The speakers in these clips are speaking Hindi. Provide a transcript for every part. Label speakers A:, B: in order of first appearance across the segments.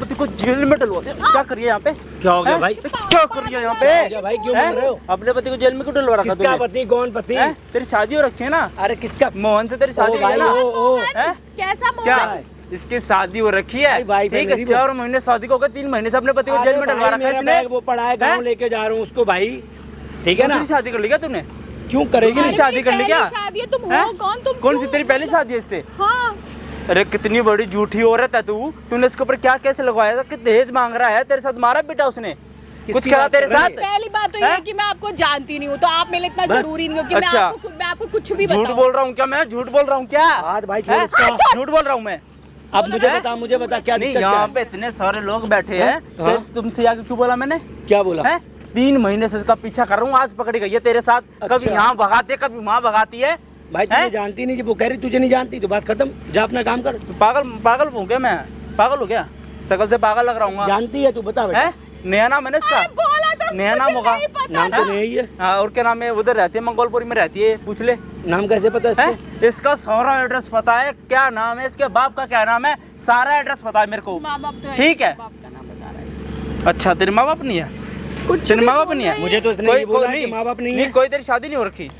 A: पति को जेल में डलवा दे। क्या करिए यहाँ पे?
B: क्या हो गया भाई?
A: क्या करिए यहाँ पे?
B: भाई क्यों बोल रहे हो?
A: अपने पति को जेल में क्यों डलवा रखा?
B: किसका पति? कौन पति?
A: तेरी शादी हो रखी है ना?
B: अरे किसका?
A: मोहन से तेरी शादी है ना?
C: कैसा मोहन?
A: क्या इसकी शादी हो रखी है? ठीक है, 4 महीने शादी को हो गए, 3 महीने से अपने पति को जेल में डलवा रखा है इसने।
B: वो पढ़ा है, गाँव लेके जा रहा हूँ उसको भाई, ठीक है ना?
A: शादी कर ली क्या तूने?
B: क्यों करेगी?
A: शादी कर ली क्या?
C: तुम हो कौन? तुम
A: कौन सी तेरी पहली शादी है इससे?
C: हाँ।
A: अरे कितनी बड़ी झूठी औरत है तू। तूने इसके ऊपर क्या कैसे लगवाया था कि दहेज मांग रहा है? तेरे साथ मारा बेटा उसने? कुछ करा तेरे साथ?
C: पहली बात तो ये है कि मैं आपको जानती नहीं हूँ, तो आप मेरे इतना जरूरी नहीं हो कि मैं आपको कुछ भी बताऊं।
A: झूठ बोल रहा हूँ क्या मैं? झूठ बोल रहा हूँ क्या?
B: भाई
A: झूठ बोल रहा हूँ मैं?
B: अब मुझे बता क्या दिक्कत है?
A: यहाँ पे इतने सारे लोग बैठे हैं, तुमसे आके क्यों बोला मैंने?
B: क्या बोला?
A: 3 महीने से इसका पीछा कर रहा हूँ, आज पकड़ी गई है तेरे साथ। कभी यहाँ भगाती है, कभी वहाँ भगाती है।
B: भाई तुझे जानती नहीं, वो कह रही तुझे नहीं जानती तो बात खत्म, जा अपना काम कर।
A: पागल हूँ क्या मैं? पागल हो क्या? शकल से पागल लग रहा हूँ।
B: जानती है तू? बता बेटा।
A: नया नाम है ना इसका? नया नाम होगा?
B: नाम तो नहीं है।
A: हाँ, और क्या नाम है? उधर रहती है, मंगोलपुरी में रहती है, पूछ ले।
B: नाम कैसे पता है इसको?
A: इसका सारा एड्रेस पता है, क्या नाम है इसके बाप का, क्या नाम है, सारा एड्रेस पता है मेरे को। ठीक है। अच्छा तेरे माँ बाप नहीं है? तेरे माँ बाप नहीं है?
B: मुझे तो इसने ये बोला कि माँ बाप नहीं है।
A: कोई तेरी शादी नहीं हो रखी?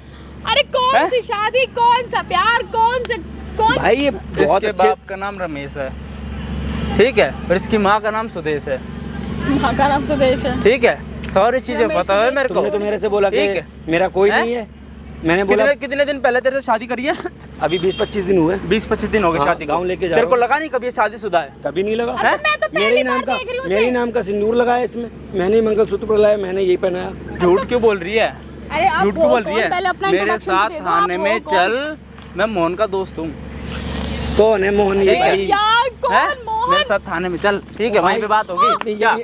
C: अरे कौन सी शादी, कौन सा प्यार, कौन
B: भाई ये बहुत
A: इसके बाप का नाम रमेश है, ठीक है, और इसकी माँ का नाम सुदेश है।
C: माँ का नाम सुदेश है,
A: ठीक है, सारी चीजें पता है मेरे को।
B: तुमने तो मेरे से बोला कि मेरा कोई नहीं है। मैंने बोला
A: कितने दिन पहले तेरे से शादी करी है?
B: अभी 20-25 दिन हुए।
A: 20-25 दिन हो गए शादी
B: गाँव लेके जा।
A: तेरे को लगा नहीं कभी ये शादीशुदा है?
B: कभी नहीं लगा।
C: मेरे
B: नाम का सिंदूर लगाया इसमें, मैंने मंगलसूत्र लगाया, मैंने यही पहनाया।
A: झूठ क्यों बोल रही है? झूठ क्यों बोल रही है? मेरे साथ थाने में चल, मैं मोहन का दोस्त हूँ।
B: कौन है मोहन? ये भाई
C: यार कौन मोहन?
A: मेरे साथ थाने में चल, ठीक है, वहीं पे बात होगी। क्या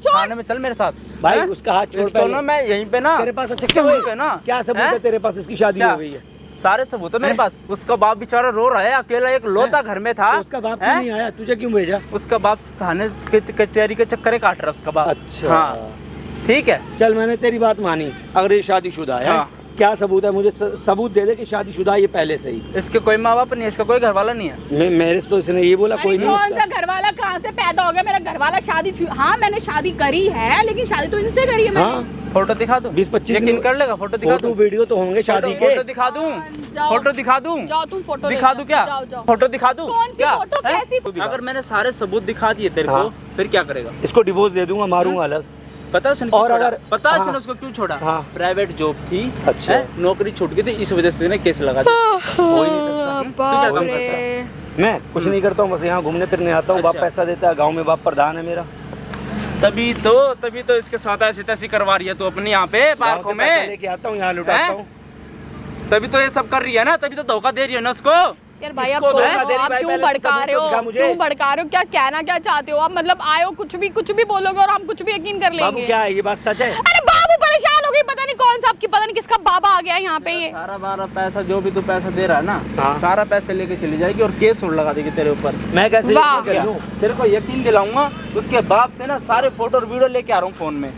A: थाने में चल मेरे साथ
B: भाई? उसका हाथ छोड़ पहले।
A: मैं यहीं पे ना,
B: तेरे पास
A: क्या
B: सबूत है तेरे पास? इसकी शादी हो गई है,
A: सारे सबूत है मेरे पास। उसका बाप बेचारा रो रहा है, अकेला एक लोता घर में था।
B: उसका बाप क्यों नहीं आया? तुझे क्यों भेजा?
A: उसका बाप थाने के कचहरी के चक्कर काट रहा है उसका बाप।
B: अच्छा
A: हाँ ठीक है,
B: चल मैंने तेरी बात मानी। अगर ये शादीशुदा है, क्या सबूत है? मुझे सबूत दे दे कि शादीशुदा ये पहले से ही।
A: इसके कोई माँ बाप नहीं है, इसका कोई घर वाला नहीं है।
B: मेरे से तो इसने ये बोला कोई नहीं।
C: कौन सा घर वाला कहाँ से पैदा हो गया? मेरा घर वाला शादी, हाँ मैंने शादी करी है, लेकिन शादी तो इनसे करी है मैंने।
A: फोटो दिखा दूं?
B: 20-25
A: यकीन कर लेगा? फोटो दिखा दूं?
B: वीडियो तो होंगे शादी के।
A: फोटो दिखा दूं? फोटो दिखा दूं?
C: जाओ तुम फोटो
A: दिखा दूं क्या? फोटो दिखा दूं?
C: कौन सी फोटो, कैसी?
A: अगर मैंने सारे सबूत दिखा दिए तेरे को, फिर क्या करेगा?
B: इसको डिवोर्स दे दूंगा, मारूंगा अलग।
A: पता है
B: और अगर
A: पता है उसने उसको क्यों छोड़ा? प्राइवेट जॉब थी,
B: अच्छा
A: नौकरी छूट गई थी, इस वजह से केस लगा दिया। हो ही नहीं सकता। तू क्या काम करता है?
B: मैं कुछ नहीं करता हूँ, बस यहाँ घूमने फिरने आता हूँ। बाप पैसा देता है, गाँव में बाप प्रधान है मेरा।
A: तभी तो इसके साथ ऐसी तैसी करवा रही है तू अपनी यहाँ पे पार्कों में।
B: लेके आता हूँ, यहाँ लुटाता हूँ।
A: तभी तो ये सब कर रही है ना, तभी तो धोखा दे रही है ना उसको।
C: यार भाई आप क्यों भड़का रहे हो? क्यों भड़का रहे हो? क्या कहना क्या चाहते हो आप? मतलब आए हो, कुछ भी बोलोगे और हम कुछ भी यकीन कर लेंगे।
B: बाबू क्या है ये बात सच है?
C: अरे बाबू परेशान हो गई, पता नहीं कौन सा आपकी, पता नहीं किसका बाबा आ गया यहाँ पे। ये
A: सारा पैसा जो भी तू पैसा दे रहा है ना, सारा पैसे लेके चली जाएगी और केस लगा देगी तेरे ऊपर।
B: मैं कैसे
A: तेरे को यकीन दिलाऊंगा, उसके बाप से ना सारे फोटो और वीडियो लेके आ रहा हूँ फोन में,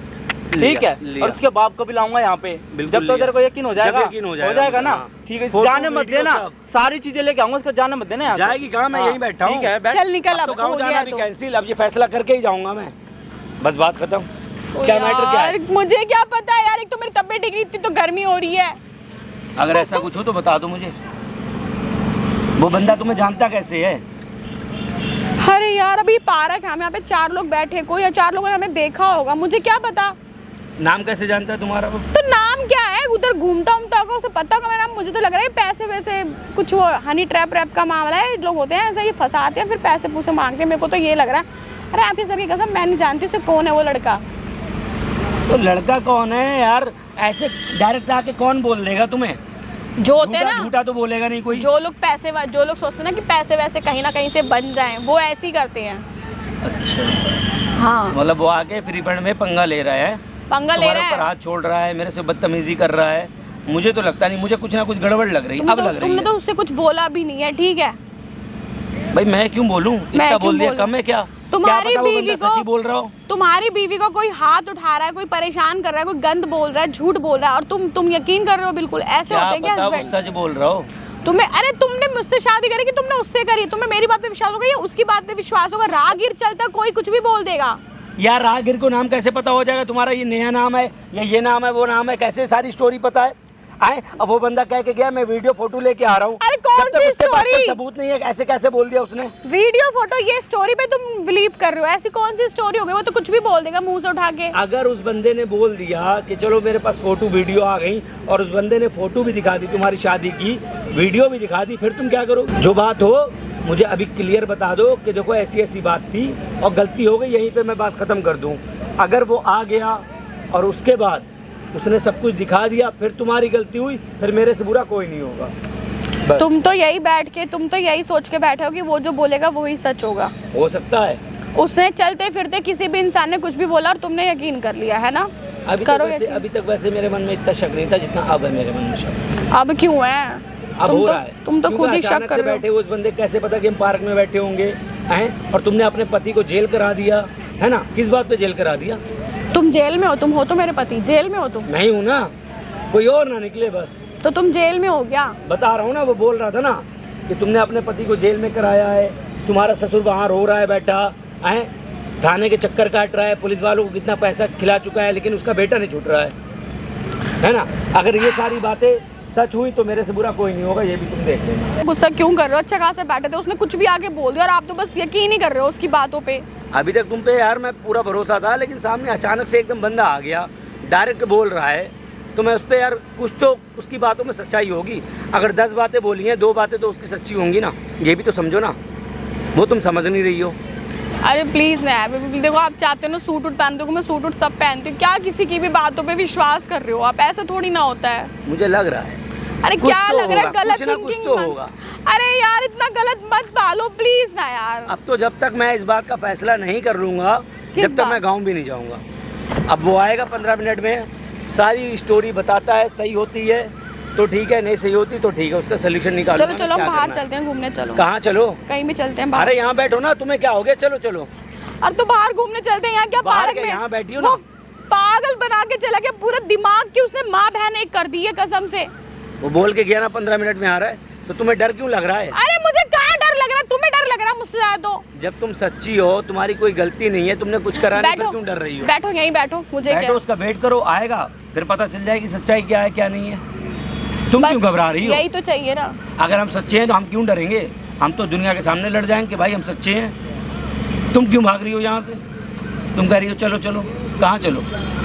A: ठीक है, और उसके बाप को भी लाऊंगा यहाँ पे। जब तो तेरे को यकीन हो जाएगा ना, ठीक है, जाने मत देना, सारी चीजें लेके आऊंगा, उसको जाने मत देना।
B: जाएगी कहाँ? मैं यहीं बैठा हूँ।
A: ठीक है,
C: चल निकल अब।
B: गाँव जाना भी कैंसिल, अब ये फैसला करके ही जाऊंगा मैं, बस बात खत्म। क्या मैटर क्या है?
C: मुझे क्या पता है यार, एक तो मेरी तबीयत ठीक नहीं, इतनी तो गर्मी हो रही है।
B: अगर ऐसा कुछ हो तो बता दो मुझे। वो बंदा तुम्हें जानता कैसे है?
C: अरे यार अभी पार्क है, हम यहाँ पे 4 लोग बैठे, कोई 4 लोगों ने हमें देखा होगा, मुझे क्या पता।
B: नाम कैसे जानता है तुम्हारा वो?
C: तो नाम क्या है? उधर घूमता होगा, उसे पता होगा मेरा नाम। मुझे तो लग रहा है पैसे वैसे कुछ वो हनी ट्रैप का मामला है। लोग होते हैं ऐसा, ये फंसाते हैं फिर पैसे पूसे मांगते हैं। मेरे को तो ये लग रहा है। अरे आपके सर की कसम, मैं नहीं जानती उसे कौन है वो लड़का।
B: तो लड़का कौन है यार? ऐसे डायरेक्ट आके कौन बोल देगा तुम्हें?
C: जो होते हैं ना,
B: झूठा तो बोलेगा नहीं कोई।
C: जो लोग सोचते हैं ना कि पैसे वैसे कहीं ना कहीं से बन जाएं, वो ऐसे ही करते हैं।
B: अच्छा
C: हाँ,
B: मतलब वो आके फ्री फंड में पंगा ले रहा है, हाथ छोड़ रहा है, मेरे से बदतमीजी कर रहा है। मुझे तो लगता नहीं, मुझे कुछ ना कुछ गड़बड़ लग रही है। अब लग रही है।
C: तुमने तो उससे कुछ बोला भी नहीं है, ठीक है
B: भाई, मैं क्यों बोलूं? इतना बोल दिया कम है क्या?
C: तुम्हारी बीवी को
B: सच्ची बोल रहा हो?
C: तुम्हारी बीवी को कोई हाथ उठा रहा है, कोई परेशान कर रहा है, कोई गंद बोल रहा है, झूठ बोल रहा है, और तुम यकीन कर रहे हो बिल्कुल? ऐसे होते हैं क्या हस्बैंड?
B: सच बोल रहा हो?
C: तुम्हें, अरे तुमने मुझसे शादी करी कि तुमने उससे करी? तुम्हें मेरी बात पे विश्वास होगा या उसकी बात पे विश्वास होगा? राहगीर चलता कोई कुछ भी बोल देगा।
B: यार राहगीर को नाम कैसे पता हो जाएगा? तुम्हारा ये नया नाम है या ये नाम है वो नाम है, कैसे सारी स्टोरी पता है? आए अब वो बंदा कह के गया मैं वीडियो फोटो लेके आ रहा हूँ।
C: अरे कौन सी स्टोरी?
B: सबूत नहीं है, ऐसे कैसे बोल दिया उसने?
C: वीडियो फोटो ये स्टोरी पे तुम बिलीव कर रहे हो? ऐसी कौन सी स्टोरी हो गई? वो तो कुछ भी बोल देगा मुंह से उठा के।
B: अगर उस बंदे ने बोल दिया कि चलो मेरे पास फोटो वीडियो आ गई और उस बंदे ने फोटो भी दिखा दी तुम्हारी शादी की, वीडियो भी दिखा दी, फिर तुम क्या करो? जो बात हो मुझे अभी क्लियर बता दो कि देखो ऐसी ऐसी बात थी और गलती हो गई, यहीं पे मैं बात खत्म कर दूं। अगर वो आ गया और उसके बाद उसने सब कुछ दिखा दिया, फिर तुम्हारी गलती हुई, फिर मेरे से बुरा कोई नहीं होगा। बस।
C: तुम तो यही सोच के बैठे हो कि वो जो बोलेगा वही सच होगा।
B: हो सकता है।
C: उसने चलते फिरते किसी भी इंसान ने कुछ भी बोला और तुमने यकीन कर लिया है ना?
B: अभी तक वैसे मेरे मन में इतना शक नहीं था जितना अब है मेरे मन में शक।
C: अब क्यों है?
B: अब हो रहा है।
C: तुम तो खुद ही शक कर रहे हो।
B: बैठे हो उस बंदे, कैसे पता कि हम पार्क में बैठे होंगे हैं? और तुमने अपने पति को जेल करा दिया है ना? किस बात पे जेल करा दिया?
C: तुम जेल में हो? तुम हो तो मेरे पति, जेल में हो तुम?
B: नहीं हूँ ना, कोई और ना निकले बस।
C: तो तुम जेल में हो क्या?
B: बता रहा हूँ ना, वो बोल रहा था ना कि तुमने अपने पति को जेल में कराया है, तुम्हारा ससुर वहाँ रो रहा है बैठा है, थाने के चक्कर काट रहा है, पुलिस वालों को कितना पैसा खिला चुका है, लेकिन उसका बेटा नहीं छूट रहा है ना? अगर ये सारी बातें सच हुई तो मेरे से बुरा कोई नहीं होगा, ये भी तुम देख लेना।
C: गुस्सा क्यों कर रहे हो? अच्छा खासा बैठे थे, उसने कुछ भी आके बोल दिया और आप तो बस यकीन ही कर रहे हो उसकी बातों पे।
B: अभी तक तुम पे यार मैं पूरा भरोसा था, लेकिन सामने अचानक से एकदम बंदा आ गया, डायरेक्ट बोल रहा है, तो मैं उस पर यार कुछ तो उसकी बातों में सच्चाई होगी। अगर 10 बातें बोली हैं, 2 बातें तो उसकी सच्ची होंगी ना, ये भी तो समझो ना। वो तुम समझ नहीं रही हो।
C: अरे प्लीज़ ना, देखो आप चाहते हो ना सूट उट पहनते हो, मैं सूट उट सब पहनती हूँ, क्या किसी की भी बातों पे विश्वास कर रहे हो आप? ऐसा थोड़ी ना होता है।
B: मुझे लग रहा है।
C: अरे क्या
B: तो
C: लग रहा है? गलत
B: कुछ ना कुछ तो होगा।
C: अरे यार इतना गलत मत पालो प्लीज ना यार।
B: अब तो जब तक मैं इस बात का फैसला नहीं कर लूंगा, जब तक मैं गाँव भी नहीं जाऊंगा। अब वो आएगा 15 मिनट में, सारी स्टोरी बताता है, सही होती है तो ठीक है, नहीं सही होती तो ठीक है, उसका सोल्यूशन निकालो।
C: चलो चलो बाहर चलते हैं घूमने। चलो
B: कहाँ चलो?
C: कहीं भी चलते हैं बाहर।
B: अरे यहाँ बैठो ना, तुम्हें क्या हो गया? चलो चलो।
C: अरे तो बाहर घूमने चलते हैं। यहाँ क्या पार्क में?
B: यहाँ बैठी हो ना।
C: पागल बना के चला गया, पूरा दिमाग की उसने माँ बहन एक कर दी है कसम से।
B: वो बोल के गया ना 15 मिनट में आ रहा है, तो तुम्हें डर क्यों लग रहा है?
C: अरे मुझे कहाँ डर लग रहा है? तुम्हें डर लग रहा है मुझसे ज्यादा तो।
B: जब तुम सच्ची हो, तुम्हारी कोई गलती नहीं है, तुमने कुछ करा नहीं, फिर क्यों डर रही हो?
C: बैठो यहीं बैठो, मुझे
B: बैठो, उसका वेट करो, आएगा फिर पता चल जाएगी सच्चाई क्या है क्या नहीं है। तुम क्यों घबरा रही हो?
C: यही तो चाहिए ना।
B: अगर हम सच्चे हैं तो हम क्यों डरेंगे? हम तो दुनिया के सामने लड़ जाएंगे कि भाई हम सच्चे हैं। तुम क्यों भाग रही हो यहाँ से? तुम कह रही हो चलो चलो, कहाँ चलो?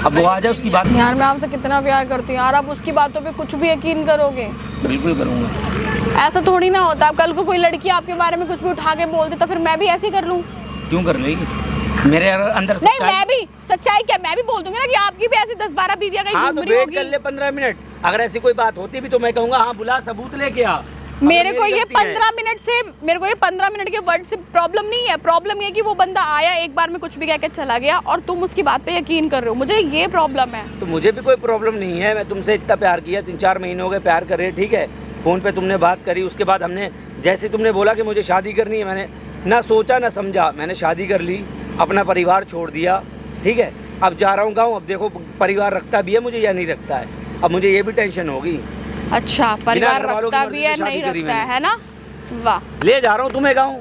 B: अब वो आ जाए, उसकी बात।
C: यार मैं आपसे कितना प्यार करती हूँ यार, आप उसकी बातों पे कुछ भी यकीन करोगे?
B: बिल्कुल करूँगा।
C: ऐसा थोड़ी ना होता। अब कल को कोई लड़की आपके बारे में कुछ भी उठा के बोल दे तो फिर मैं भी ऐसे ही कर लूँ?
B: क्यों कर लेगी? मेरे अंदर
C: नहीं, मैं भी सच्चाई क्या, मैं भी बोल दूंगी ना कि आपकी भी ऐसी 10-12 बीवियां कहीं घूम रही होगी।
B: वेट कर ले 15 मिनट। अगर ऐसी कोई बात होती भी तो मैं कहूँगा हाँ बुला, सबूत लेके आ।
C: मेरे को ये 15 मिनट के वर्ड से प्रॉब्लम नहीं है। प्रॉब्लम ये कि वो बंदा आया, एक बार में कुछ भी कह के चला गया और तुम उसकी बात पे यकीन कर रहे हो। मुझे ये प्रॉब्लम है।
B: तो मुझे भी कोई प्रॉब्लम नहीं है, मैं तुमसे इतना प्यार किया, 3-4 महीने हो गए प्यार कर रहे, ठीक है। फ़ोन पे तुमने बात करी, उसके बाद हमने जैसे तुमने बोला कि मुझे शादी करनी है, मैंने ना सोचा ना समझा, मैंने शादी कर ली, अपना परिवार छोड़ दिया, ठीक है। अब जा रहा हूँ गाँव, अब देखो परिवार रखता भी है मुझे या नहीं रखता है, अब मुझे ये भी टेंशन होगी।
C: अच्छा, परिवार रखता भी है नहीं रखता है ना? वाह।
B: ले जा रहा हूँ तुम्हें गाँव,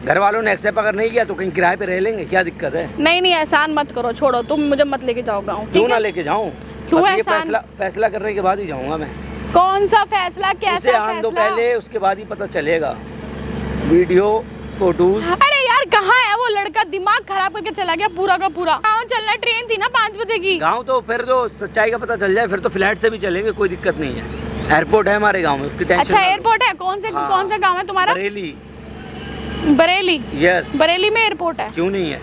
B: घर वालों ने एक्सेप्ट अगर नहीं किया तो कहीं किराए पे रह लेंगे, क्या दिक्कत है?
C: नहीं एहसान मत करो, छोड़ो, तुम मुझे मत लेके जाओ गाँव।
B: क्यों ना लेके जाऊँ?
C: क्यों एहसान?
B: फैसला करने के बाद ही जाऊँगा मैं।
C: कौन सा फैसला? कैसा
B: फैसला? दो पहले, उसके बाद ही पता चलेगा। Video photos.
C: अरे यार कहाँ है वो लड़का? दिमाग खराब करके चला गया पूरा का पूरा। गाँव चलना, ट्रेन थी ना 5 बजे की।
B: गाँव तो फिर तो सच्चाई का पता चल जाए, फिर तो फ्लाइट से भी चलेंगे, कोई दिक्कत नहीं है। एयरपोर्ट है हमारे गाँव में, उसकी टेंशन।
C: अच्छा एयरपोर्ट है? कौन सा गाँव है तुम्हारा? बरेली।
B: यस,
C: बरेली में एयरपोर्ट है?
B: क्यों नहीं है?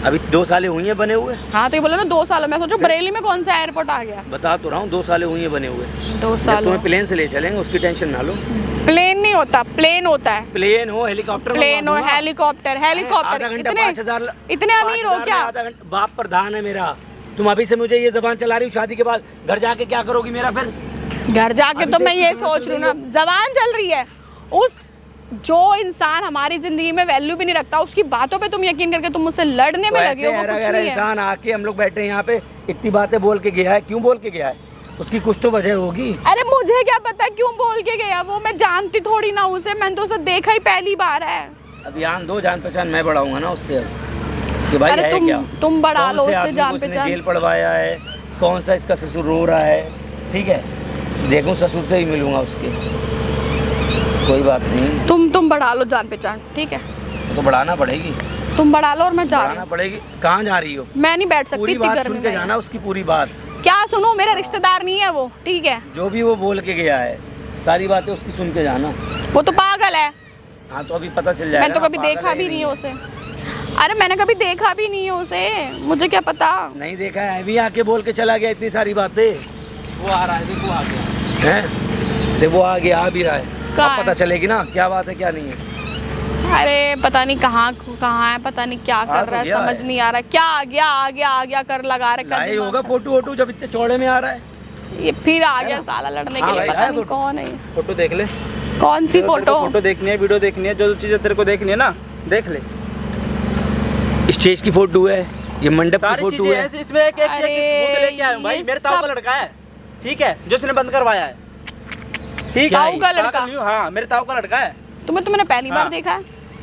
B: अभी 2 सालें हुई हैं बने हुए।
C: हाँ तो ये बोलो ना 2 सालों में, सोचो बरेली में कौन सा एयरपोर्ट आ गया।
B: बता तो रहा हूँ 2 सालें हुई हैं बने हुए।
C: 2 साल
B: तुम्हें प्लेन से ले चलेंगे, उसकी टेंशन ना लो।
C: प्लेन नहीं होता, प्लेन होता है।
B: प्लेन हो, हेलीकॉप्टर,
C: प्लेन हो, हेलीकॉप्टर। इतने अमीर हो क्या?
B: बाप प्रधान है मेरा। तुम अभी से मुझे ये जबान चला रही हो, शादी के बाद घर जाके क्या करोगी मेरा? फिर
C: घर जाके तो मैं ये सोच रही हूँ ना, जबान चल रही है। उस जो इंसान हमारी जिंदगी में वैल्यू भी नहीं रखता, उसकी बातों पे तुम यकीन करके तुम मुझसे लड़ने में लगे हो, वो कुछ नहीं है।
B: इंसान आके हम लोग बैठे हैं यहाँ पे, इतनी बातें बोल के गया है, क्यों बोल के गया है? उसकी कुछ तो वजह होगी।
C: अरे मुझे क्या पता क्यों बोल के गया वो, मैं जानती थोड़ी ना उसे, मैंने तो उसे देखा ही पहली बार है।
B: अब जान दो, जान पहचान मैं बढ़ाऊंगा ना उससे कि भाई
C: अरे
B: है क्या,
C: तुम बढ़ा लो
B: कौन से
C: उससे
B: आदमी
C: जान
B: को उसने
C: पहचान।
B: जेल पड़वाया है, कौन सा इसका ससुर रो रहा है, ठीक है, देखूं ससुर से ही मिलूंगा उसके, कोई बात नहीं।
C: तुम बढ़ा लो जान पहचान, ठीक है,
B: तो बढ़ाना पड़ेगी,
C: तुम बढ़ा लो और मैं जा रही
B: बढ़ाना
C: हूँ।
B: पड़ेगी। कहाँ जा रही हो?
C: मैं नहीं बैठ सकती
B: पूरी
C: इतनी
B: बात
C: गर्मी
B: सुन के
C: में।
B: जाना उसकी पूरी बात।
C: क्या सुनो, मेरा रिश्तेदार नहीं है वो, ठीक है।
B: जो भी वो बोल के गया है सारी बातें उसकी सुन के जाना।
C: वो तो पागल है,
B: हाँ तो अभी पता चल जाएगा।
C: मैंने तो
B: ना,
C: कभी
B: पागल
C: देखा
B: है
C: भी
B: कि
C: नहीं है उसे। अरे मैंने कभी देखा भी नहीं है उसे, मुझे क्या पता।
B: नहीं देखा है, अभी आके बोल के चला गया इतनी सारी बातें।
A: वो आ रहा है, देखो आ गया
B: हैं? देखो आ गया, आ भी रहा है,
C: कहाँ
B: अब पता
C: है?
B: चलेगी ना क्या बात है क्या नहीं है।
C: अरे पता नहीं कहाँ है, पता नहीं क्या
B: आ
C: कर
B: तो
C: रहा है,
B: गया
C: समझ
B: है।
C: नहीं आ रहा क्या आ गया कर लगा रखा
B: लाए
C: दिमाग
B: होगा
C: में।
B: फोटो वोटो जब इतने चौड़े में आ रहा है।
C: ये फिर आ गया साला लड़ने के
B: हाँ
C: लिए,
B: भाई,
C: पता
B: आया
C: नहीं
B: फोटो।
C: कौन है ये।
A: फोटो देख ले,
C: कौन सी फोटो?
A: फोटो देखनी है, वीडियो देखनी है, जो चीजें तेरे को देखनी है ना देख ले।
B: स्टेज की फोटो है, ये मंडप की
A: सारी
B: फोटो
A: चीजें
B: है।
A: ऐसे इसमें एक एक
C: अरे,
A: सबूत लेके आया हूं भाई,
C: ये
A: मेरे ताऊ का
C: सब-
A: लड़का है, ठीक है, जो उसने बंद करवाया है, ठीक
C: ताऊ
A: है,
C: का लड़का?
A: पागल नहीं हूं, हाँ मेरे ताऊ का लड़का है।
C: तुमने पहली बार
A: हाँ।
C: देखा है?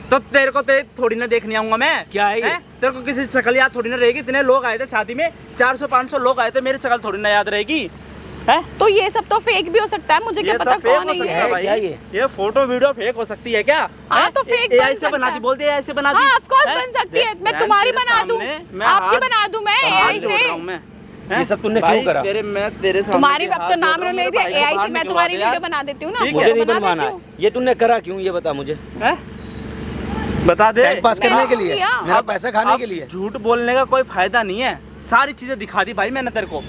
A: तो तेरे को थोड़ी ना देखने आऊंगा मैं।
B: क्या है ये?
A: हैं? तेरे को किसी शक्ल याद थोड़ी ना रहेगी, इतने लोग आए थे शादी में, 400-500 लोग आए थे, मेरी शक्ल थोड़ी ना याद रहेगी है?
C: तो ये सब तो फेक भी हो सकता है, मुझे क्या
A: ये
C: पता
A: सब फेक
C: कौन
A: हो
C: है
A: सकता
C: ये।
A: है भाई,
B: क्या ये?
A: ये फोटो वीडियो फेक हो सकती है क्या?
C: हाँ,
A: हैं?
C: तो fake
A: AI
C: बन
A: से
C: सकता
A: बना
C: है।
A: दी, बोल दे AI से बना दी।
C: हाँ ऑफ कोर्स
A: हैं?
C: बन सकती है, मैं
A: बहन
C: तुम्हारी
A: तेरे
C: बना दूं,
A: सामने मैं
C: आपकी
A: हाथ-
C: बना दूं मैं
A: हाथ
C: AI
A: जोड़
C: से।
A: रहा हूं मैं। हैं?
B: ये सब तुमने
A: भाई,
B: क्यों करा?
A: मैं तेरे सामने
C: तुम्हारी
A: हाथ
C: अब तो
A: जोड़
C: नाम
A: रहा हूं,
C: ले
A: मेरे
C: दिया
A: भाई को
C: AI
A: बाहर
C: से, मैं
A: निकलवा
C: तुम्हारी
A: दे यार।
C: वीडियो बना देती हूँ ना,
A: ठीक
B: मुझे
C: फोटो
B: नहीं
C: बना
B: बनवाना
C: देती
B: है,
C: हूँ।
B: ये तुमने करा क्यों ये बता मुझे।
A: हैं? बता दे।
B: टाइम पास करने
C: मैंने
B: के लिए,
C: किया।
B: मेरा
A: अब-
B: पैसा खाने
A: अब
B: के लिए।
A: झूठ बोलने का कोई फायदा नहीं है, सारी चीजें दिखा दी भाई मैंने तेरे को,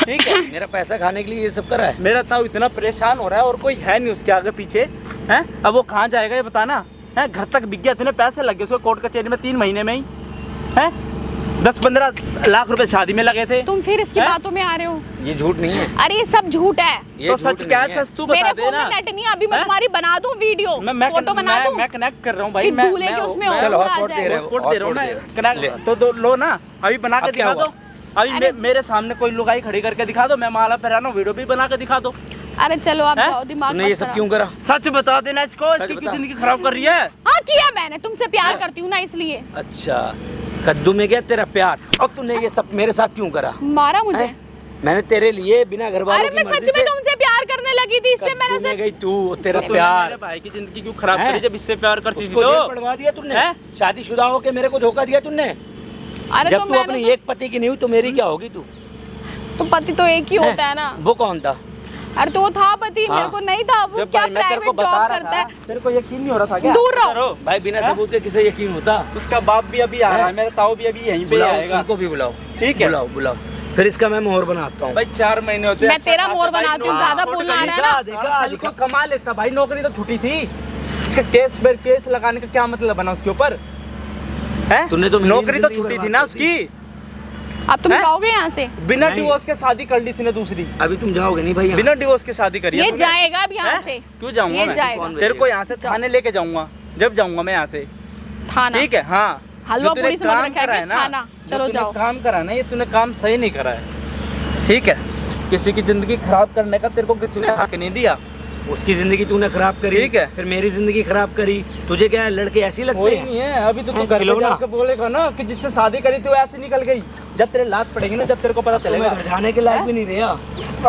A: ठीक है।
B: मेरा पैसा खाने के लिए ये सब करा है।
A: मेरा ताऊ इतना परेशान हो रहा है और कोई है नहीं उसके आगे पीछे, हैं? अब वो कहाँ जाएगा ये बताना, हैं? घर तक बिक गया, इतने पैसे लग गए उसको कोर्ट कचहरी में 3 महीने में ही, हैं? 10-15 लाख रुपए शादी में लगे थे।
C: तुम फिर इसकी
A: हैं?
C: बातों में आ रहे हो।
B: ये झूठ नहीं है,
C: अरे ये सब झूठ है,
B: ये
A: तो
B: झूठ
A: सच
B: नहीं
A: क्या
B: है।
A: है, सच तू
C: मेरे
A: बता दे
C: फोन
A: ना।
C: में नेट नहीं है, अभी मैं
A: हैं?
C: तुम्हारी बना दूं वीडियो, फोटो बना दूं।
A: मैं कनेक्ट कर रहा हूँ भाई,
C: फिर
A: मैं
C: भूले कि उसमें और
B: चलो,
C: वो आ
B: हॉटस्पॉट दे
C: जाए।
B: रहे हो।
A: हॉटस्पॉट दे रहा हूँ मैं,
B: हॉटस्पॉट दे रहे हो।
A: कनेक्ट तो लो ना, अभी बना के
B: अब क्या
A: दिखा दो।
B: हुआ?
A: अभी
C: अरे-
A: मेरे सामने कोई लुगाई खड़ी करके दिखा दो, मैं माला पहरा रहा हूँ, वीडियो भी बना के दिखा दो।
C: अरे चलो आप
A: हैं?
C: जाओ, दिमाग
B: तुमने ये
C: मत
B: सब
C: खराब।
B: क्यों करा?
A: सच बता देना इसको,
B: सच
A: इसकी
B: बता।
A: जिंदगी खराब कर रही है।
C: हाँ किया मैंने, तुमसे प्यार करती हूँ ना इसलिए।
B: अच्छा, कद्दू में गया तेरा प्यार, और तूने ये सब मेरे साथ क्यों करा?
C: मारा मुझे।
B: हैं? मैंने तेरे लिए बिना घर वालों
C: अरे
B: की
C: मैं
B: मर्जी
C: सच में
B: से
C: तुमसे प्यार करने लगी थी, इसलिए मैंने
B: कद्दू में
C: उसे।
B: गई तू, तेरा
A: तो तूने
B: प्यार
A: मेरे भाई की जिंदगी क्यों खराब
B: हैं?
A: करी जब इससे प्यार करती थी
B: उसको जेल
A: तो?
B: पड़वा दिया तूने।
A: हैं?
B: शादीशुदा होके मेरे को धोखा दिया तूने।
C: अरे
B: जब
C: तो
B: तू
C: मैंने
B: अपने
C: उसे-
B: एक पति की नहीं हुई तो मेरी क्या होगी तू?
C: तो पति तो एक ही होता है ना।
B: वो कौन था?
C: अरे तो वो था पति,
B: हाँ।
C: मेरे को नहीं था। वो
A: जब
C: क्या
A: भाई मैं तेरे को
C: प्राइवेट
A: बता
C: जॉब
A: रहा
C: करता है।
A: था, तेरे को यकीन नहीं हो रहा था क्या?
C: दूर रहो।
A: करो।
B: भाई बिना
A: हैं?
B: सबूत के किसे यकीन होता?
A: उसका बाप भी अभी आ रहा है,
B: हैं?
A: मेरा ताऊ भी अभी यहीं पे
B: बुलाओ,
A: आएगा।
B: उनको भी बुलाओ।
A: ठीक है।
B: बुलाओ बुलाओ, फिर इसका मैं मोहर बनाता हूँ।
A: भाई 4 महीने होते
C: मैं
A: अच्छा
C: तेरा
A: खासा
C: मोहर
A: भाई
C: बनाती हूँ,
A: नौकरी
C: ज्यादा
A: छोड़
C: बोलना
A: के
C: आ रहा है
B: दिखा,
C: ना।
B: दिखा,
A: कल को कमा लेता भाई, नौकरी तो छुट्टी थी, इसका केस पर केस लगाने का क्या मतलब बना उसके ऊपर, हैं?
B: तूने तो मेरी
A: नौकरी तो
B: जिंदगी
A: छुट्टी थी
B: बर्बाद
A: ना
B: कर दी।
A: उसकी,
C: अब तुम
A: हैं?
C: जाओगे यहाँ से?
A: बिना
B: नहीं।
A: डिवोर्स के शादी कर ली इसने दूसरी,
B: अभी तुम जाओगे नहीं भैया?
A: बिना डिवोर्स के शादी करी है
C: ये
A: तूने।
C: जाएगा अब यहाँ
A: हैं?
C: से।
A: क्यों जाऊंगा
C: ये
A: मैं?
C: जाएगा।
B: कौन
A: तेरे को यहाँ से
C: जाओ।
A: थाने लेके जाऊंगा, जब जाऊंगा मैं यहाँ से,
C: थाना।
A: ठीक है? हाँ,
C: हलवा
A: जो तूने
C: पूरी समझ
A: काम
C: रखा है
A: करा
C: कि
A: ना,
C: थाना।
A: जो
C: चलो
A: तूने
C: जाओ।
A: काम करा ना, ये तूने काम सही नहीं करा है, ठीक है? किसी की जिंदगी खराब करने का तेरे को किसी ने हक नहीं दिया,
B: उसकी जिंदगी तूने खराब करी,
A: ठीक है।
B: फिर मेरी जिंदगी खराब करी। तुझे क्या है, लड़के ऐसे ही लगते
A: कोई
B: हैं?
A: नहीं है। अभी तो तू
B: हैं,
A: घर पे
B: खिलौना।
A: जाके बोलेगा ना कि जिससे शादी करी थी वो ऐसे निकल गई, जब तेरे लात पड़ेगी ना, जब तेरे को पता
B: तो मैं
A: चलेगा।
B: घर जाने के लायक भी नहीं रहा।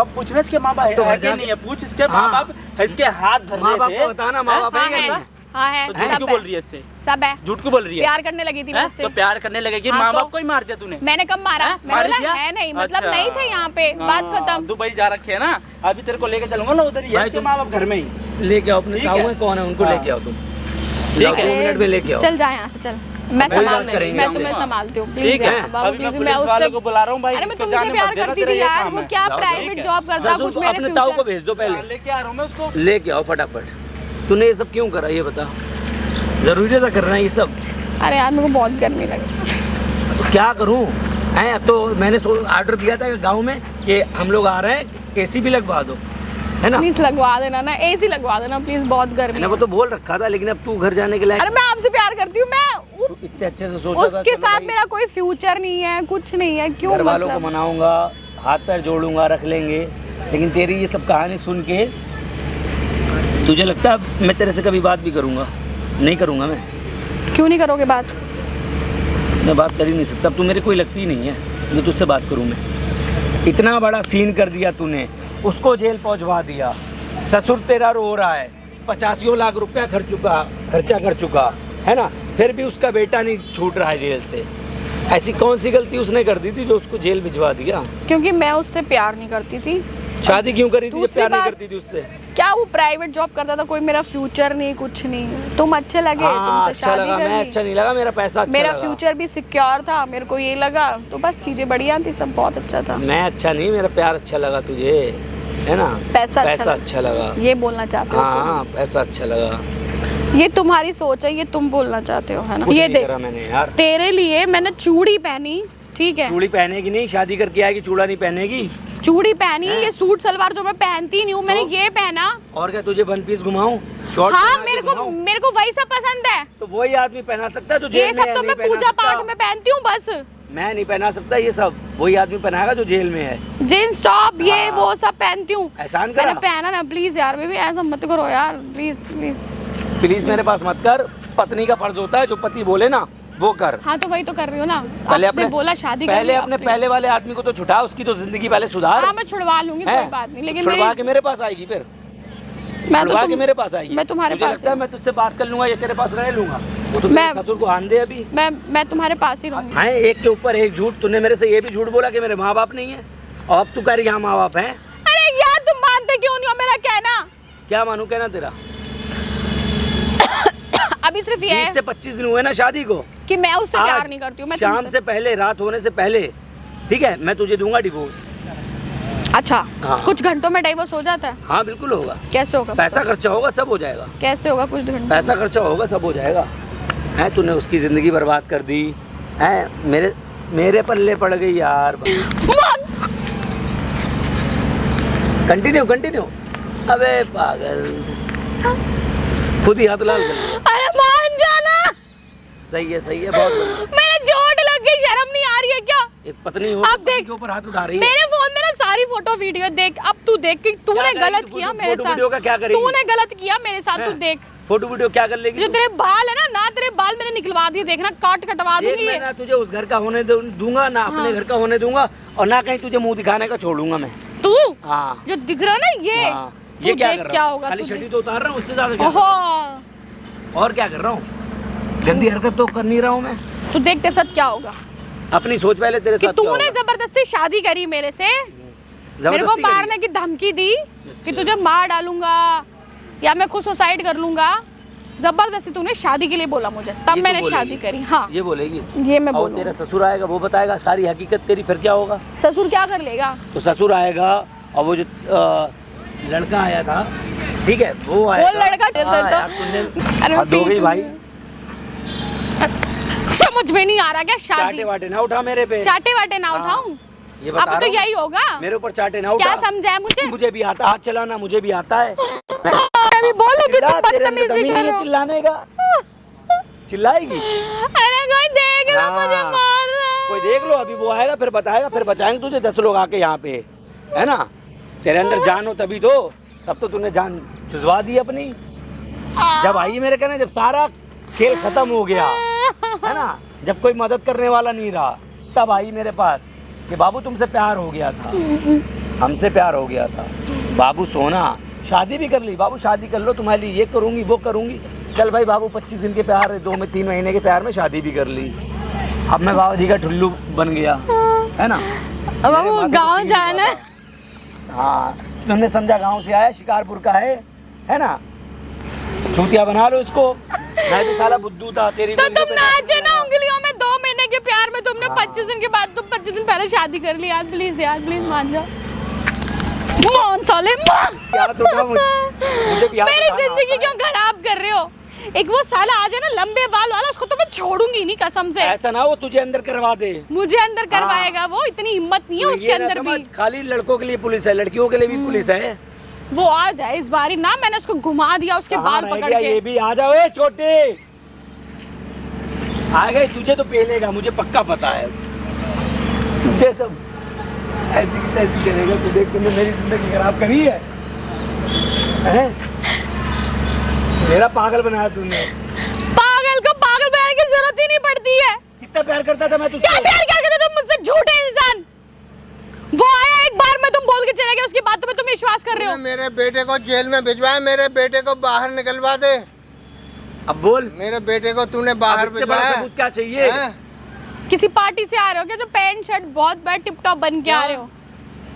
A: अब पूछना इसके माँ बाप
B: तो
A: है
B: घर
A: कि
B: जाके-
A: नहीं है, पूछ इसके
B: हाँ।
A: माँ बाप इसके हाथ धर
B: माँ
A: रहे
B: बाप
A: थे।
B: को बताना, माँ बाप
C: हाँ
B: है
C: है,
B: क्या?
C: हाँ है,
A: तो झूठ
C: सब
A: क्यों
C: है,
A: बोल रही है इससे?
C: सब है।
A: झूठ क्यों बोल रही है?
C: प्यार करने लगी थी मैं
A: हैं?
C: उससे।
A: तो प्यार करने लगेगी,
C: हाँ,
A: माँ
C: तो-
A: बाप को ही मार दिया तूने।
C: मैंने कब मारा?
A: हैं?
C: मैंने
A: मार
C: बोला
A: दिया?
C: है नहीं, मतलब
A: अच्छा।
C: नहीं थे यहाँ पे, बात
A: हाँ,
C: खत्म।
A: दुबई जा रखे है ना, अभी तेरे को लेके चलूंगा ना उधर ही है
B: भाई
A: इसके
B: तुम-
A: माँ बाप घर में ही,
B: लेके आओ अपने
A: ठीक
B: ताऊ
A: है।
B: हैं, कौन है उनको
A: हाँ।
B: लेके आओ तुम।
A: ठीक
B: जाओ,
A: है।
B: 2 मिनट में लेके आओ।
C: चल जा यहाँ से, चल। मैं
B: अभी बात
C: संभाल
B: करेंगे
C: मैं
B: हम।
C: तुम्हें संभालती हूँ,
A: ठीक है?
C: बाबू,
A: अभी मैं
C: क्योंकि
A: पुलिस
C: उससे-
A: वालों को बुला रहा हूँ भाई,
C: अरे मैं
A: इसको
C: तुमसे
A: जाने
C: प्यार
A: मत देना,
C: करती
A: तेरा
C: थी
A: ये
C: यार,
A: काम
C: वो
A: है।
C: क्या
B: जाओ,
C: प्राइवेट
A: ठीक है।
C: जॉब करता,
B: ससुर
C: कुछ
B: को
C: मेरे
B: अपने ताऊ को
C: फ्यूचर।
B: भेज दो पहले।
A: लेके आ रहा हूँ मैं उसको।
B: लेके आओ फटाफट। तूने ये सब क्यों करा ये बता? जरूरी था करना ये सब?
C: अरे यार मेरे को बहुत गर्मी लगी।
B: तो क्या करूं? हैं, अब तो मैंने ऑर्डर दिया था गांव में कि हम लोग आ रहे हैं, एसी भी लगवा दो, है ना?
C: प्लीज लगवा देना ना, एसी लगवा देना प्लीज, बहुत गर्मी
B: मैंने
C: है।
B: वो तो बोल रखा था, लेकिन अब तू घर जाने के लायक
C: अरे मैं आपसे प्यार करती हूँ, मैं
B: इतने अच्छे से सोचा था।
C: उसके
B: चलो
C: साथ
B: भाई,
C: मेरा कोई फ्यूचर नहीं है, कुछ नहीं है, क्यों
B: घर वालों को
C: मतलब?
B: मनाऊंगा, हाथ पैर जोड़ूंगा, रख लेंगे, लेकिन तेरी ये सब कहानी सुन के तुझे लगता है मैं तेरे से कभी बात भी करूँगा? नहीं करूँगा मैं।
C: क्यों नहीं करोगे बात?
B: मैं बात कर ही नहीं सकता, अब तू मेरे कोई लगती ही नहीं है जो तुझसे बात करूँ मैं। इतना बड़ा सीन कर दिया तूने, उसको जेल पहुँचवा दिया, ससुर तेरा रो रहा है, 85 लाख रुपया खर्चा कर चुका है ना, फिर भी उसका बेटा नहीं छूट रहा है जेल से। ऐसी कौन सी गलती उसने कर दी थी जो उसको जेल भिजवा दिया?
C: क्योंकि मैं उससे प्यार नहीं करती थी।
B: शादी क्यों करी थी जब प्यार नहीं
C: बात-
B: करती थी उससे?
C: क्या वो प्राइवेट जॉब करता था, कोई मेरा फ्यूचर नहीं, कुछ नहीं। तुम अच्छे लगे, तुमसे
B: अच्छा
C: शादी
B: लगा,
C: कर
B: मैं
C: ली।
B: अच्छा नहीं लगा, मेरा पैसा अच्छा
C: मेरा
B: लगा।
C: फ्यूचर भी सिक्योर था, मेरे को ये लगा, तो बस चीजें बढ़िया थी, सब बहुत अच्छा था।
B: मैं अच्छा नहीं, मेरा प्यार अच्छा लगा तुझे, है ना?
C: पैसा
B: अच्छा लगा।
C: ये बोलना चाहते हो
B: हाँ, पैसा अच्छा लगा।
C: तुम। ये तुम्हारी सोच है, ये तुम बोलना चाहते हो, है ना?
B: कुछ
C: ये
B: नहीं
C: देख,
B: करा मैंने यार।
C: तेरे लिए मैंने चूड़ी पहनी, ठीक है?
B: चूड़ी पहनेगी नहीं, शादी करके आएगी, चूड़ा नहीं पहनेगी।
C: चूड़ी पहनी, ये सूट सलवार जो मैं पहनती नहीं हूँ, मैंने ये पहना।
B: और क्या तुझे वन पीस घुमाऊं? शॉर्ट
C: हाँ,
B: पहना के घुमाऊं?
C: मेरे को वही सब पसंद है।
B: तो वही आदमी पहना सकता है जो जेल
C: ये
B: में
C: सब
B: है,
C: तो
B: नहीं
C: मैं
B: पहना
C: पूजा
B: सकता।
C: पाठ में पहनती हूँ बस।
B: मैं नहीं पहना सकता ये सब, वही आदमी पहनाएगा जो जेल में है।
C: जींस टॉप ये
B: हाँ।
C: वो सब पहनती हूँ।
B: एहसान
C: मैंने
B: करा।
C: पहना ना, प्लीज यार बेबी ऐसा मत करो यार, प्लीज प्लीज।
B: प्लीज मेरे पास मत कर, पत्नी का फर्ज होता है जो पति बोले ना वो कर।
C: हाँ तो वही तो कर रही हूँ ना।
B: पहले
C: आपने बोला शादी कर
B: पहले
C: ली,
B: अपने
C: आपने-
B: पहले वाले आदमी को तो छुटा, उसकी तो जिंदगी पहले सुधार।
C: हाँ मैं छुड़वा लूंगी,
B: हैं?
C: कोई बात नहीं, लेकिन
B: छुड़वा के मेरे पास आएगी फिर,
C: मैं
B: छुड़वा के मेरे पास आएगी।
C: मैं तुम्हारे
B: मुझे
C: पास
B: लगता है मैं तुझसे बात कर लूंगा, ये तेरे पास रह लूंगा। वो तो
C: मैं-
B: तेरे ससुर को आन दे अभी।
C: मैं तुम्हारे पास ही रहूंगी।
B: हाँ, एक के ऊपर एक झूठ। तूने मेरे से ये भी झूठ बोला कि मेरे माँ बाप नहीं है, और अब तू कह रही यहाँ माँ बाप हैं।
C: अरे यार तुम मानते क्यों नहीं हो मेरा कहना?
B: क्या मानू कहना तेरा?
C: अभी सिर्फ ये
B: 20
C: है
B: से 25 दिन हुए ना शादी को।
C: कि मैं उससे
B: आज
C: प्यार नहीं करती हूँ। मैं
B: शाम
C: तुमसे-
B: से पहले, रात होने से पहले, ठीक है, मैं तुझे दूंगा डिवोर्स।
C: अच्छा,
B: हाँ।
C: कुछ घंटों में डाइवोर्स हो जाता है?
B: हाँ बिल्कुल होगा।
C: कैसे होगा?
B: पैसा खर्चा होगा, सब हो जाएगा।
C: कैसे होगा कुछ घंटों?
B: पैसा खर्चा होगा, सब हो जाएगा। है तूने उसकी जिंदगी बर्बाद कर दी है, मेरे पल्ले पड़ गई यार। कंटिन्यू। अबे पागल, खुद ही हाथ लाल कर।
C: अरे मान जाना।
B: सही है बहुत बढ़िया।
C: मेरे चोट लग गई, शर्म नहीं आ रही है क्या?
B: एक पत्नी हो
C: अब
B: तो पति
C: देख,
B: के ऊपर हाथ उठा रही है।
C: मेरे फोन में ना सारी फोटो वीडियो देख, अब तू देख कि तूने
B: करेगी
C: गलत
B: तू?
C: किया
B: फोटो
C: मेरे साथ।
B: वीडियो का क्या करेगी?
C: तूने गलत किया मेरे साथ, तू
B: हैं?
C: देख।
B: फोटो वीडियो क्या कर लेगी
C: जो
B: तू?
C: तेरे बाल है ना तेरे बाल मैंने निकलवा दिए, देखना काट कटवा
B: देख,
C: दूंगी
B: मैं
C: ये।
B: ना तुझे उस घर का होने दूंगा, ना अपने
C: हाँ।
B: घर का होने दूंगा, और ना कहीं तुझे मुंह दिखाने का छोड़ूंगा मैं।
C: तू
B: हाँ
C: जो दिख रहा है ना ये,
B: हाँ।
C: तू
B: ये क्या
C: देख
B: कर
C: क्या
B: रहा हूँ?
C: होगा?
B: खाली
C: तू
B: शर्ट ही
C: देख।
B: तो उतार रहा हूँ, उससे ज्यादा क्या?
C: ओहो,
B: और क्या कर रहा हूँ? गंदी हरकत तो कर नहीं रहा हूँ मैं।
C: तू देख तेरे साथ क्या होगा।
B: अपनी सोच पहले तेरे
C: कि
B: साथ क्या
C: तूने
B: होगा?
C: जबरदस्ती शादी करी मेरे से, मेरे को
B: जबरदस्ती करी?
C: मारने की धमकी दी कि तुझे मार डालूंगा या मैं खुद सुसाइड कर लूंगा। जबरदस्ती तूने शादी के लिए बोला मुझे, तब
B: ये तो
C: मैंने
B: बोलेगी।
C: शादी करी। हाँ
B: ये बोलेगी।
C: ये मैं
B: और
C: बोलूँ।
B: तेरा ससुर आएगा, वो बताएगा सारी हकीकत तेरी, फिर क्या होगा?
C: ससुर क्या कर लेगा?
B: तो ससुर आएगा, और वो जो लड़का आया था, ठीक है, वो आएगा।
C: लड़का जैसा
B: हाँ,
C: था।
B: यार, तुमने
C: अरे
B: हद हो गई भाई।
C: समझ में नहीं आ रहा क्या शादी?
B: चाटे वाटे ना उठा मेरे पे।
C: चाटे वाटे ना
B: हाँ,
C: उठाऊं?
B: ये बता
C: अब तो
B: रहा हूँ।
C: यही होगा।
B: मेरे ऊपर चाटे ना उठा।
C: क्या समझा है मुझे?
B: मुझे भी आता हाथ चलाना, मुझे भी आता है।
C: मैं भी बोलूंगी
B: चिल्ला,
C: तुम
B: तेरे अंदर
C: बदतमीजी
B: दम ही नहीं है
C: करो।
B: चिल्लाने का। चिल्लाएगी?
C: अरे कोई देख रहा मुझे
B: हाँ।
C: मार रहा है।
B: कोई देख लो, अभी वो आएगा फिर बताएगा, फिर बचाएंगे तुझे 10 लोग आके यहाँ पे, है ना? तेरे अंदर जान हो तभी तो, सब तो तूने जान चुजवा दी अपनी। जब आई मेरे कहने, जब सारा खेल खत्म हो गया, है ना, जब कोई मदद करने वाला नहीं रहा, तब आई मेरे पास कि बाबू तुमसे प्यार हो गया था, हमसे प्यार हो गया था बाबू, सोना शादी भी कर ली बाबू, शादी कर लो, तुम्हारे लिए ये करूँगी वो करूँगी। चल भाई बाबू, 25 दिन के प्यार, 2 में 3 महीने के प्यार में शादी भी कर ली। अब मैं बाबा जी का ठुल्लू बन गया, है ना?
C: अब
B: मेरे
C: वो
B: माथे पे
C: गांव
B: सीन
C: जाना है।
B: हुआ था। हाँ, तुमने समझा गांव से आया, शिकारपुर का है ना? छूतिया बना लो इसको। मैं भी साला बुद्धू था तेरी।
C: तो
B: उंगलियों
C: तुम
B: पे
C: नाचे ना
B: नाचूंगा।
C: उंगलियों में 2 महीने के प्यार में, तुमने
B: हाँ।
C: 25 दिन के बाद, तुम 25 दिन पहले शादी कर ली यार, प्लीज मान जाओ। मान साले मान।
B: याद उठा मुझे भी याद
C: मेरी
B: उठाना
C: जिंदगी
B: आता है।
C: क्यों खराब कर रहे हो? एक वो साला आ जाए ना लंबे बाल वाला, उसको तो मैं छोड़ूंगी नहीं कसम से।
B: ऐसा ना हो तुझे अंदर करवा दे।
C: मुझे अंदर करवाएगा वो, इतनी हिम्मत नहीं है
B: तो
C: उसके
B: ये ना
C: अंदर
B: समझ,
C: भी।
B: खाली लड़कों के लिए पुलिस है, लड़कियों के लिए भी पुलिस है।
C: वो आ जाए इस बारी ना, मैंने उसको घुमा दिया उसके
B: कहाँ
C: बाल
B: रह
C: पकड़
B: गया
C: के।
B: ये भी आ जाओ। ए छोटे आ गए, तुझे तो पेलेगा, मुझे पक्का पता है। तुझे तो ऐसी कैसी करेगा तू? देख तूने मेरी जिंदगी खराब करी है, हैं? मेरा पागल बनाया तूने।
C: पागल को पागल बनाने की जरूरत ही नहीं पड़ती है।
B: कितना प्यार करता था मैं तुझसे।
C: क्या प्यार क्या करते तुम मुझसे? झूठे इंसान। वो आया एक बार में, तुम बोल के चले गए, उसके बाद तुम्हें तुम विश्वास कर रहे हो।
D: मेरे बेटे को जेल में भिजवाया, मेरे बेटे को बाहर निकलवा दे।
B: अब बोल,
D: मेरे बेटे को तूने बाहर
B: इससे बड़ा
D: भिजवाया।
B: सबूत क्या चाहिए?
C: किसी पार्टी से आ रहे हो क्या? जो पैंट शर्ट बहुत बड़ा टिप टॉप बन के आ रहे हो?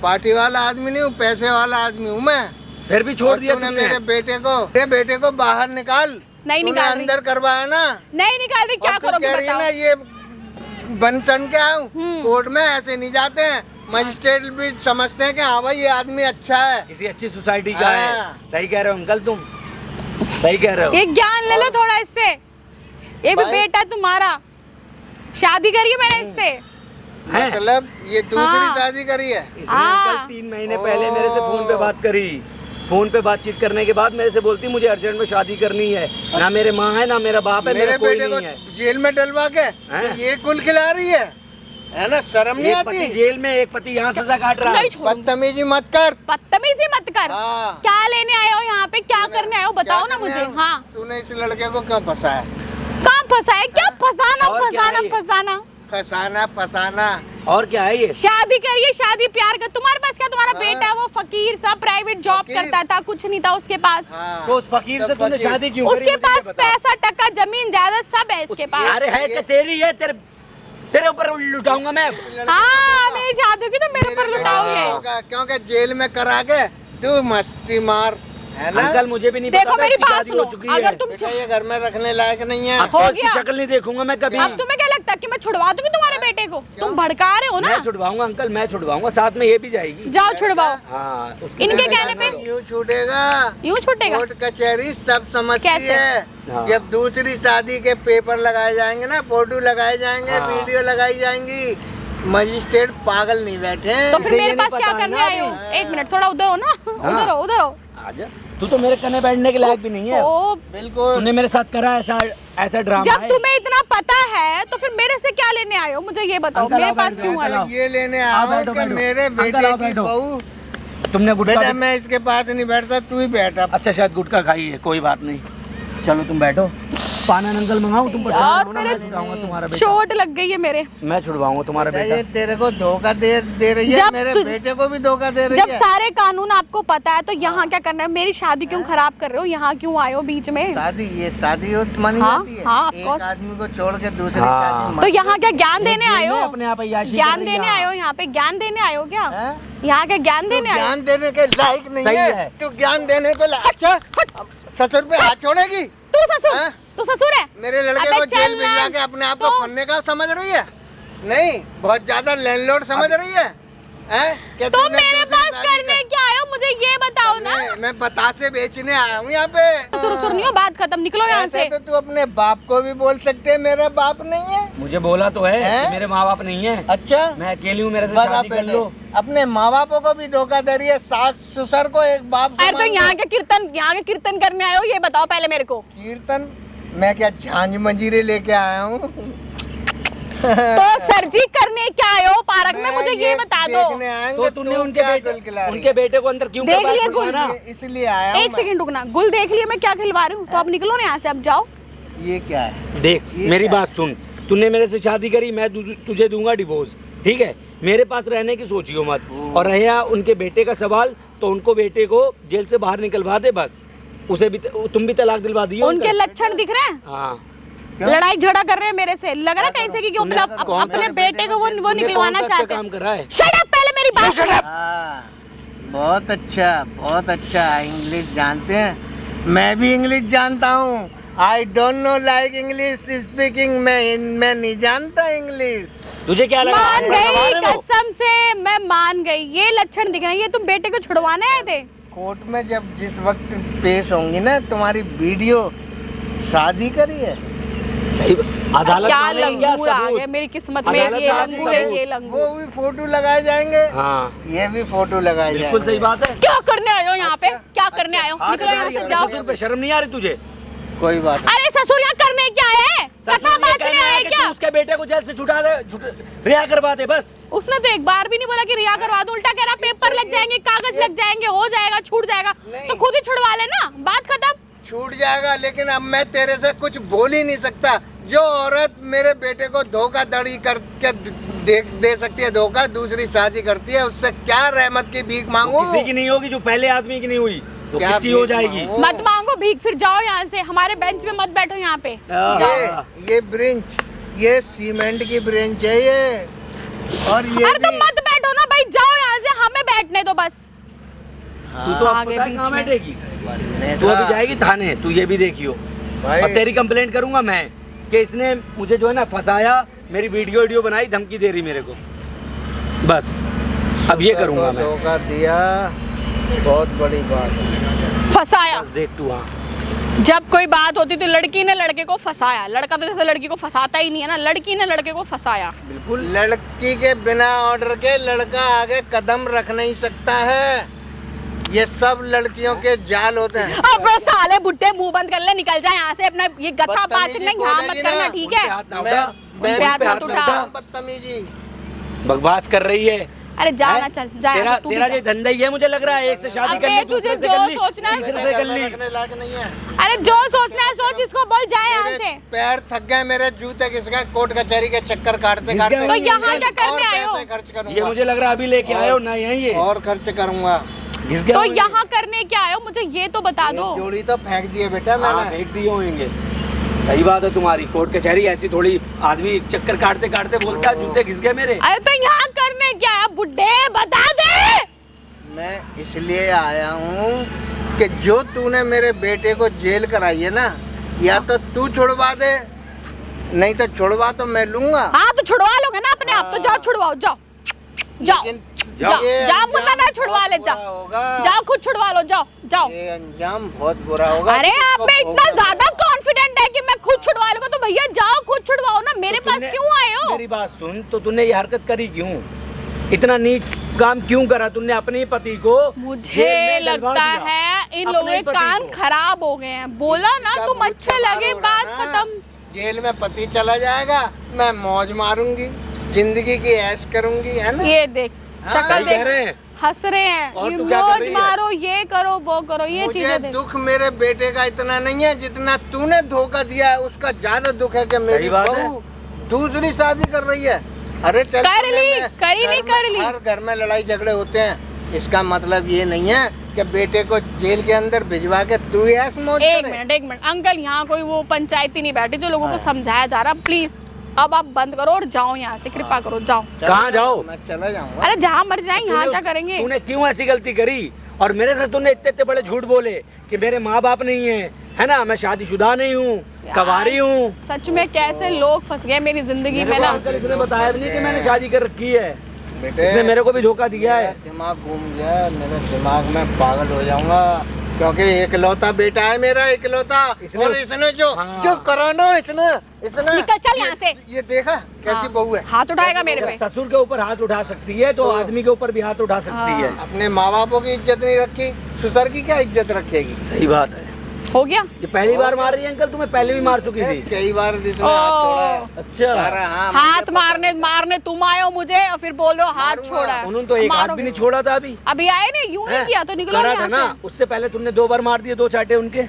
D: पार्टी वाला आदमी नहीं हूँ, पैसे वाला आदमी हूँ मैं।
B: फिर भी छोड़ दिया
D: तूने
B: तूने।
D: मेरे बेटे को बाहर निकाल।
C: नहीं
D: तूने
C: निकाल रही।
D: अंदर करवाया ना।
C: नहीं निकाल रही, क्या
D: और तू
C: करोगे
D: कह रही है
C: बताओ?
D: ना ये बन सन के आऊं
C: हम्म।
D: कोर्ट में, ऐसे नहीं जाते हैं। मजिस्ट्रेट भी समझते हैं कि हाँ भाई ये आदमी अच्छा है।
B: किसी अच्छी सोसाइटी का है।
D: हाँ।
B: सही कह रहे हो अंकल, तुम सही कह रहे हो।
C: ये ज्ञान ले लो थोड़ा इससे। ये भी
D: भाई-
C: बेटा तुम्हारा, शादी करी है मैंने इससे।
B: हैं?
D: मतलब ये दूसरी
C: हाँ।
D: शादी करी है।
B: इसने
C: हाँ।
B: अंकल 3 महीने पहले मेरे से फोन पे बात करी। फोन पे बातचीत करने के बाद मेरे से बोलती मुझे अर्जेंट में शादी करनी है। ना मेरे माँ है ना मेरा बाप है,
D: मेरे
B: मेरा कोई
D: बेटे को
B: नहीं है।
D: जेल में डलवा के
B: हैं?
D: ये कुल खिला रही है ना? शर्म नहीं
B: एक पति
D: आती?
B: जेल में, एक पति यहाँ सजा काट रहा है।
C: नहीं छोड़ूंगी।
D: बदतमीजी मत कर।
C: बदतमीजी मत कर।
D: हाँ।
C: क्या लेने आए हो यहाँ पे? क्या करने आए हो बताओ
D: क्या
C: ना
D: करने
C: मुझे।
D: आया?
C: हाँ,
D: तूने इस लड़के को क्यों फंसाया?
C: कहाँ फंसा है? क्या फंसाना
B: और क्या
C: फंसाना
B: है ये?
C: फंसाना?
D: फसाना।
B: और क्या है ये?
C: शादी करिए, शादी प्यार कर। तुम्हारे पास क्या? तुम्हारा
D: हाँ।
C: बेटा वो फकीर सा प्राइवेट जॉब
D: फकीर?
C: करता था, कुछ नहीं था उसके पास।
D: हाँ।
B: तो उस फकीर से
D: सब
B: तूने
D: फकीर।
B: शादी क्यों करी?
C: उसके
B: मुझे
C: पास
B: ये बता।
C: पैसा टका जमीन जायदाद सब है इसके पास।
B: अरे है कि तेरी है, तेरे ऊपर लुटाऊंगा मैं।
C: हाँ, मेरी शादी होगी तो मेरे ऊपर लुटाओगे।
D: होगा, क्योंकि जेल में करा के तू मस्ती मार, है ना?
B: अंकल मुझे भी नहीं
C: देखो
B: पता था
C: मेरी
B: इसकी
C: बात
B: शादी
C: सुनो,
B: हो चुकी
C: अगर
B: है।
C: तुम
D: बेटा ये घर में रखने लायक नहीं है।
B: अब तो
C: हो
B: इसकी
C: गया।
B: शक्ल नहीं देखूंगा मैं कभी।
C: अब तुम्हें क्या लगता है कि मैं छुड़वा दूंगी तुम्हारे बेटे को? तुम भड़का रहे हो ना।
B: मैं छुड़वाऊंगा अंकल, मैं छुड़वाऊंगा, साथ में ये भी जाएगी।
C: जाओ छुड़वाओ।
B: हाँ, उसकी
C: इनके
B: वजह से
C: कहने पे
D: यूँ छूटेगा।
C: यूं छूटेगा?
D: कोर्ट कचहरी सब समझती
C: कैसे?
D: है।
B: हाँ।
D: जब दूसरी शादी के पेपर लगाए जाएंगे ना, फोटो लगाए जाएंगे,
B: हाँ।
D: वीडियो लगाई जाएंगी, मजिस्ट्रेट पागल नहीं बैठे हैं।
C: तो फिर
B: इसे ये
C: मेरे
B: नहीं
C: पास क्या
B: पता
C: करने
B: ना
C: आए हो?
B: अभी।
C: एक मिनट, थोड़ा उधर हो ना। उधर हो, उधर हो।
B: आजा, तू तो मेरे कने बैठने के लायक भी नहीं है।
C: ओ,
D: बिल्कुल।
B: तूने मेरे साथ करा ऐसा ड्रामा
C: जब
B: है।
C: तुम्हें इतना पता है तो फिर मेरे से क्या लेने आए हो? मुझे ये बताओ,
B: अंकल,
C: मेरे
B: आप
C: पास
B: बैठ
C: क्यों
B: जाओ,
C: आए हो?
B: अंकल,
D: ये लेने
B: आप
D: आया हूँ
B: बैठो,
D: कि
B: बैठो।
D: मेरे
B: अंकल,
D: बेटे
B: आप
D: की
B: बैठो।
D: बहू।
B: तुमने गुटखा
D: बेटा मैं इसके पास नहीं बैठता, तू ही बैठ अब।
B: अच्छा शायद गुटखा खाई है, कोई बात नहीं। चलो तुम बैठो। पाना अंकल मंगाऊं? तुम परेशान
C: यार
B: हो ना,
C: मेरे
B: मैं छुड़वाऊंगा तुम्हारा बेटा।
C: चोट लग गई है मेरे।
B: मैं छुड़वाऊंगा तुम्हारा
D: बेटा,
B: बेटा।
D: ये तेरे को धोखा दे रही है,
C: जब
D: मेरे
C: तु-
D: बेटे को भी धोखा दे रही
C: जब
D: है।
C: सारे कानून आपको पता है तो यहाँ क्या करना है? मेरी शादी क्यों खराब कर रहे हो? यहाँ क्यों आए हो बीच में?
D: ये शादी मानी
C: हाँ,
D: जाती है?
C: हाँ, of
D: एक
C: course।
D: आदमी को छोड़ के दूसरी
B: हाँ।
D: शादी
C: तो
D: मत
C: यहाँ क्या ज्ञान देने आए हो?
B: अपने आप अय्याशी कर
C: ज्ञान
B: रही
C: देने
B: है।
C: आए हो? यहाँ पे ज्ञान देने आए हो क्या?
D: हैं?
C: यहाँ क्या ज्ञान
D: तू
C: देने आए हो?
D: ज्ञान देने के लायक नहीं
B: सही
D: है।
B: है।
D: तू ज्ञान देने को अच्छा ससुर पे हाथ छोड़ेगी?
C: तू ससुर,
D: हैं?
C: तू ससुर है?
D: मेरे लड़के
C: अबे
D: को
C: चल
D: जेल
C: ना।
D: भिजवा के अपने आप को
C: तो-
D: फन्ने का समझ रही है? नहीं, बहुत ज्यादा लैंडलॉर्ड समझ रही है। हैं? कि
C: तुम
D: तूने
C: मेरे
D: दूसरी
C: पास
D: शादी
C: करने क्या आए हो? मुझे ये बताओ ना।
D: मैं बतासे बेचने आया हूँ यहाँ पे।
C: ससुर नहीं हो, बात खत्म, निकलो यहाँ
D: ऐसे
C: से।
D: तो तू अपने बाप को भी बोल सकते है मेरा बाप नहीं है।
B: मुझे बोला तो है
D: हैं?
B: कि मेरे माँ बाप नहीं है।
D: अच्छा,
B: मैं अकेली हूँ, मेरे से
D: बता
B: शादी कर
D: पहले।
B: लो।
D: अपने माँ बापों को भी धोखा दे रही है, सास ससुर को एक बाप
C: अरे तो
D: समान
C: यहाँ के कीर्तन करने आए हो? ये बताओ पहले मेरे को।
D: कीर्तन? मैं क्या झांझ मंजीरे लेके आया हूँ?
C: तो सर जी करने क्या आए हो पार्क में?
D: मैं
C: मुझे ये बता दो।
D: देखने आएंगे
B: तो तूने
D: तू
B: उनके
D: क्या
B: बेटे
D: गुलगुला रही
B: उनके बेटे को अंदर क्यों
C: देख
B: करवा
C: लिया
B: छुड़वाना?
C: गुल?
D: है? इसलिए आया हूँ
C: एक सेकंड रुकना, गुल देख लिए मैं क्या खिलवा रही हूँ? तो अब निकलो ना यहाँ से, अब जाओ।
D: मैं। ये क्या है?
B: देख
D: ये
B: मेरी
D: क्या
B: बात सुन, तूने मेरे से शादी करी, मैं तुझे दूंगा डिवोर्स, ठीक है? मेरे पास रहने की सोचियो मत। और रहा उनके बेटे का सवाल, तो उनको बेटे को जेल से बाहर निकलवा दे बस। उसे भी तुम भी तलाक दिलवा दियो
C: उनके लक्षण दिख रहे हैं?
B: हाँ।
D: क्यों?
C: लड़ाई झगड़ा कर रहे हैं मेरे से, लग रहा है कहीं से कि
B: तूने कौन
C: अपने
B: सा-
C: बेटे को वो
B: तूने
C: निकलवाना
B: कौन सा अच्छा
C: चाहते
B: काम
C: हैं।
B: करा है?
C: शट अप, पहले मेरी बात सुनो।
D: हाँ, बहुत अच्छा इंग्लिश जानते हैं। मैं भी इंग्लिश जानता हूँ। I don't know like English speaking. मैं नहीं जानता इंग्लिश।
B: तुझे क्या लगा?
C: मान
B: हमारे
C: गई,
B: सवाल है वो?
C: कसम से मैं मान गई। ये लक्षण दिख रहे हैं, ये तुम बेटे को छुड़वाने आए थे?
D: कोर्ट में जब जिस वक्त पेश होंगी ना तुम्हारी वीडियो, शादी करी है?
B: सही अदालत
C: क्या
B: मानेगी क्या
C: लंगूर आ
B: सबूत?
C: गए मेरी किस्मत में।
B: अदालत
C: ये
B: मानेगी
C: लंगूर है,
B: सबूत।
C: ये
D: वो
C: लंगूर।
D: भी फोटो लगाए जाएंगे,
B: हाँ
D: ये भी फोटो लगाए
B: बिल्कुल
D: जाएंगे।
B: सही बात है।
C: क्या करने आए हो यहाँ पे? क्या करने आए हो?
B: हाँ,
C: निकलो यहाँ से, जाओ।
B: ससुर पे शर्म नहीं आ रही तुझे?
D: कोई बात नहीं।
C: अरे ससुर यहाँ करने क्या है? कथा बाजने आए क्या?
B: उसके बेटे को जेल से छुटा दे, रिहा करवा दे बस।
C: उसने तो एक बार भी नहीं बोला कि रिहा करवा दो, उल्टा कह रहा पेपर लग जाएंगे, कागज लग जाएंगे, हो जाएगा, छूट जाएगा। तो खुद ही छुड़वा लेना, बात खत्म।
D: छूट जाएगा, लेकिन अब मैं तेरे से कुछ बोल ही नहीं सकता। जो औरत मेरे बेटे को धोखाधड़ी करके दे सकती है धोखा, दूसरी शादी करती है, उससे क्या रहमत की भीख मांगू?
B: किसी की नहीं होगी, जो पहले आदमी की नहीं हुई तो किसकी हो जाएगी?
C: मत मांगो भीख, फिर जाओ यहाँ से, हमारे बेंच पे मत बैठो यहाँ पे।
D: ये ब्रेंच, ये सीमेंट की ब्रेंच है ये। और ये
C: अरे तुम मत बैठो ना भाई, जाओ यहाँ से, हमें बैठने दो बस।
B: तू तो
C: आगे बीच
B: कहाँ
C: में।
B: बैठेगी? तू अभी जाएगी थाने, तू ये भी देखियो। और तेरी कंप्लेंट करूंगा मैं कि इसने मुझे जो है ना फंसाया, मेरी वीडियो बनाई, धमकी दे रही मेरे को। बस अब ये करूंगा मैं।
D: धोखा दिया, बहुत बड़ी बात है।
C: फंसाया,
B: बस देख तू। हाँ,
C: जब कोई बात होती तो लड़की ने लड़के को फंसाया, लड़का तो जैसे लड़की को फंसाता ही नहीं है ना, लड़की ने लड़के को फंसाया।
B: बिल्कुल।
D: लड़की के बिना ऑर्डर के लड़का आगे कदम रख नहीं सकता है। ये सब लड़कियों के जाल होते हैं।
C: अब साले बुड्ढे मुंह बंद कर ले, निकल जाए यहाँ से। अपना ये गथा पाचक नहीं यहाँ मत करना, ठीक है?
D: मैं
C: हाथ मत उठा।
D: बदतमीजी
B: बकवास कर रही है।
C: अरे जाना, चल जा।
B: तेरा ये धंधा ही है, मुझे लग रहा है। एक से शादी
C: अबे
B: करनी,
C: तुझे
B: दूसरे से
C: जो
B: कर ली,
C: सोचना है
B: तीसरे से कर ली।
D: रखने लायक नहीं है।
C: अरे जो सोचना है सोच, इसको बोल जाए यहाँ
D: मेरे
C: से।
D: पैर थक गए, मेरे जूते घिस गए, कोर्ट कचहरी के चक्कर काटते
B: घिस
D: काटते।
B: गए।
C: तो यहाँ क्या करने
D: और
C: आए हो?
D: पैसे खर्च
B: ये
D: करूंगा,
B: मुझे लग रहा है अभी लेके आए हो ना ये
D: और खर्च करूंगा।
B: घिस गया
C: तो
B: होंगे।
C: यहाँ करने क्या आए हो, मुझे ये तो बता दो।
D: एक जोड़ी तो फेंक दिए बेटा
B: हाँ,
D: मैंने।
B: फेंक दिए होंगे। सही बात है तुम्हारी। कोर्ट कचहरी ऐसी थोड़ी आदमी चक्कर काटते काटते बोलता है जूते घिस गए मेरे।
C: अरे तो यहाँ करने क्या है बुड्ढे, बता दे।
D: मैं इसलिए आया हूँ कि जो तूने मेरे बेटे को जेल कराई है ना, या तो तू छुड़वा दे, नहीं तो छुड़वा तो मैं लूंगा।
C: हाँ तो छुड़वा लोगे ना अपने आप, तो जाओ छुड़वाओ, जाओ जाओ
D: लेकिन
C: जाओ
D: ये
C: जाओ,
D: अंजाम
C: मुन्ना मैं छुड़वा ले,
D: बुरा
C: जाओ
D: होगा।
C: जाओ, खुद छुड़वा लो, जाओ जाओ।
D: ये अंजाम बहुत बुरा होगा।
C: अरे आप में
D: इसको
C: इतना
D: भोगना
C: ज्यादा कॉन्फिडेंट है कि मैं खुद छुड़वा लूंगा, तो भैया जाओ खुद छुड़वाओ ना, मेरे पास
B: तूने-
C: क्यों आए हो?
B: मेरी बात सुन, तो तूने ये हरकत करी क्यों? इतना नीच काम क्यों करा तूने? अपने ही पति को
C: मुझे
B: जेल में डलवा
C: लगता
B: दिया।
C: है इन
B: अपने
C: लोगों
B: ही
C: के
B: पति
C: कान
B: को।
C: खराब हो गए हैं। बोला ना
D: इसका
C: तुम
D: मुझ
C: अच्छे
D: से
C: लगे,
D: मार हो रहा
C: बात
D: है ना।
C: खत्म।
D: जेल में पति चला जाएगा, मैं मौज मारूंगी, जिंदगी की ऐश करूंगी, है ना?
C: ये देख
D: हाँ,
C: शक्ल
B: सही कह
C: देख,
B: रहे हैं।
C: हंस रहे हैं,
B: और
C: ये
B: तू क्या कर
C: मौज
B: रही है?
C: मारो, ये करो, वो करो, ये
D: मुझे
C: चीजें देख।
D: दुख मेरे बेटे का इतना नहीं है जितना तूने धोखा दिया है, उसका ज्यादा दुख है कि मेरी
B: बात है।
D: बहू दूसरी शादी कर रही है। अरे चल
C: कर
D: सुने
C: ली,
D: में,
C: करी
D: घर
C: नहीं,
D: में-
C: कर ली।
D: हर घर में लड़ाई झगड़े होते हैं, इसका मतलब ये नहीं है कि बेटे को जेल के अंदर भिजवा के तू ही ऐश मौज
C: एक
D: करे।
C: मिनट, एक मिनट अंकल, यहाँ कोई वो पंचायती नहीं बैठी जो लोगों को
D: हाँ।
C: समझाया जा रहा। प्लीज अब आप बंद करो और जाओ यहाँ से, कृपा करो, जाओ।
D: चलो,
B: कहाँ जाओ?
D: मैं चला जाऊंगा।
C: अरे जहाँ मर जाए, यहाँ
B: तूने
C: क्या
B: उस-
C: करेंगे?
B: तूने क्यों ऐसी गलती करी? और मेरे से तूने इतने इतने बड़े झूठ बोले कि मेरे माँ बाप नहीं है ना, मैं शादीशुदा नहीं हूँ, कवारी हूँ।
C: सच में कैसे लोग फंस गए मेरी जिंदगी में ना।
B: अंकल इसने बताया भी नहीं कि मैंने शादी कर रखी है।
D: बेटे
B: इसने मेरे को भी धोखा दिया
D: मेरा
B: है।
D: दिमाग घूम गया, मेरे दिमाग में पागल हो जाऊंगा, क्योंकि इकलौता बेटा है मेरा, इकलौता।
B: इसने-
D: और इसने जो
B: हाँ।
D: जो करा ना, इसने
C: निकल, चल यहाँ से।
D: ये देखा कैसी
C: हाँ।
D: बहू है।
C: हाथ उठाएगा मेरे पे।
B: ससुर के ऊपर हाथ उठा सकती है तो आदमी के ऊपर भी हाथ उठा सकती है।
D: अपने माँ बापों की इज्जत नहीं रखी, ससुर की क्या इज्जत रखेगी?
B: सही बात है।
C: हो गया।
B: ये पहली बार मार रही है अंकल, तुम्हें पहले भी मार चुकी थी।
D: कई बार इसने हाथ छोड़ा है।
B: अच्छा।
D: सारा हाँ,
C: हाथ
D: मुझे
C: मारने तुम आए हो मुझे, और फिर बोल रहे हो हाथ
D: मारूंगा।
C: छोड़ा है।
B: उन्होंने तो एक हाथ
C: मारोगे।
B: भी नहीं छोड़ा था अभी।
C: अभी आए नहीं, यूं नहीं
B: हैं?
C: किया तो निकलो
B: करा था
C: यहाँ
B: ना,
C: से।
B: उससे पहले तुमने 2 बार मार दिए, 2 चाटे उनके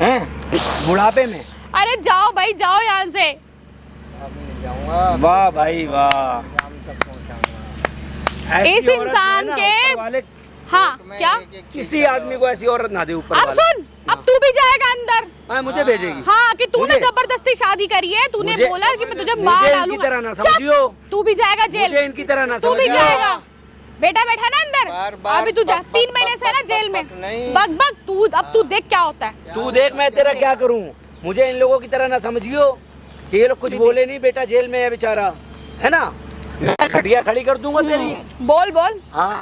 B: हैं बुढ़ापे में।
C: अरे जाओ भाई, जाओ यहाँ से।
D: अभी नहीं जाऊंगा,
B: वाह भाई वाह।
D: शाम तक पहुंचाऊंगा।
B: ऐसी
C: इस
B: औरत जो है
C: इंसान
B: ना,
C: के-
B: ऊपर वाले
C: हाँ
D: मैं
C: क्या?
D: एक- एक चीज
B: किसी
D: बताऊं।
B: आदमी को ऐसी औरत ना दे ऊपर
C: अब
B: वाला।
C: सुन, अब तू भी जाएगा अंदर।
B: हाँ, मुझे भेजेगी।
C: हाँ कि तूने
B: मुझे-
C: जबरदस्ती शादी करी है, तूने
B: मुझे-
C: बोला कि मैं तुझे
B: मुझे
C: मार
B: इनकी
C: डालूंगा।
B: तरह ना
C: चुप,
B: समझियो।
C: तू भी जाएगा जेल।
B: मुझे इनकी तरह ना
C: तू भी
B: समझियो।
C: जाएगा। बेटा बैठा ना अंदर,
D: बार-बार
C: अभी तू जा।
D: बक- बक-
C: 3 महीने से है ना
D: बक-
C: जेल
D: बक-
C: में।
D: बक नहीं।
C: बक बक तू, अब तू देख क्या होता है।
B: तू देख मैं तेरा क्या करूं। मुझे इन लोगों की तरह ना समझियो कि ये लोग कुछ बोले नहीं, बेटा जेल में है बेचारा, है ना। मैं खटिया खड़ी कर दूंगा तेरी।
C: बोल बोल,
B: हाँ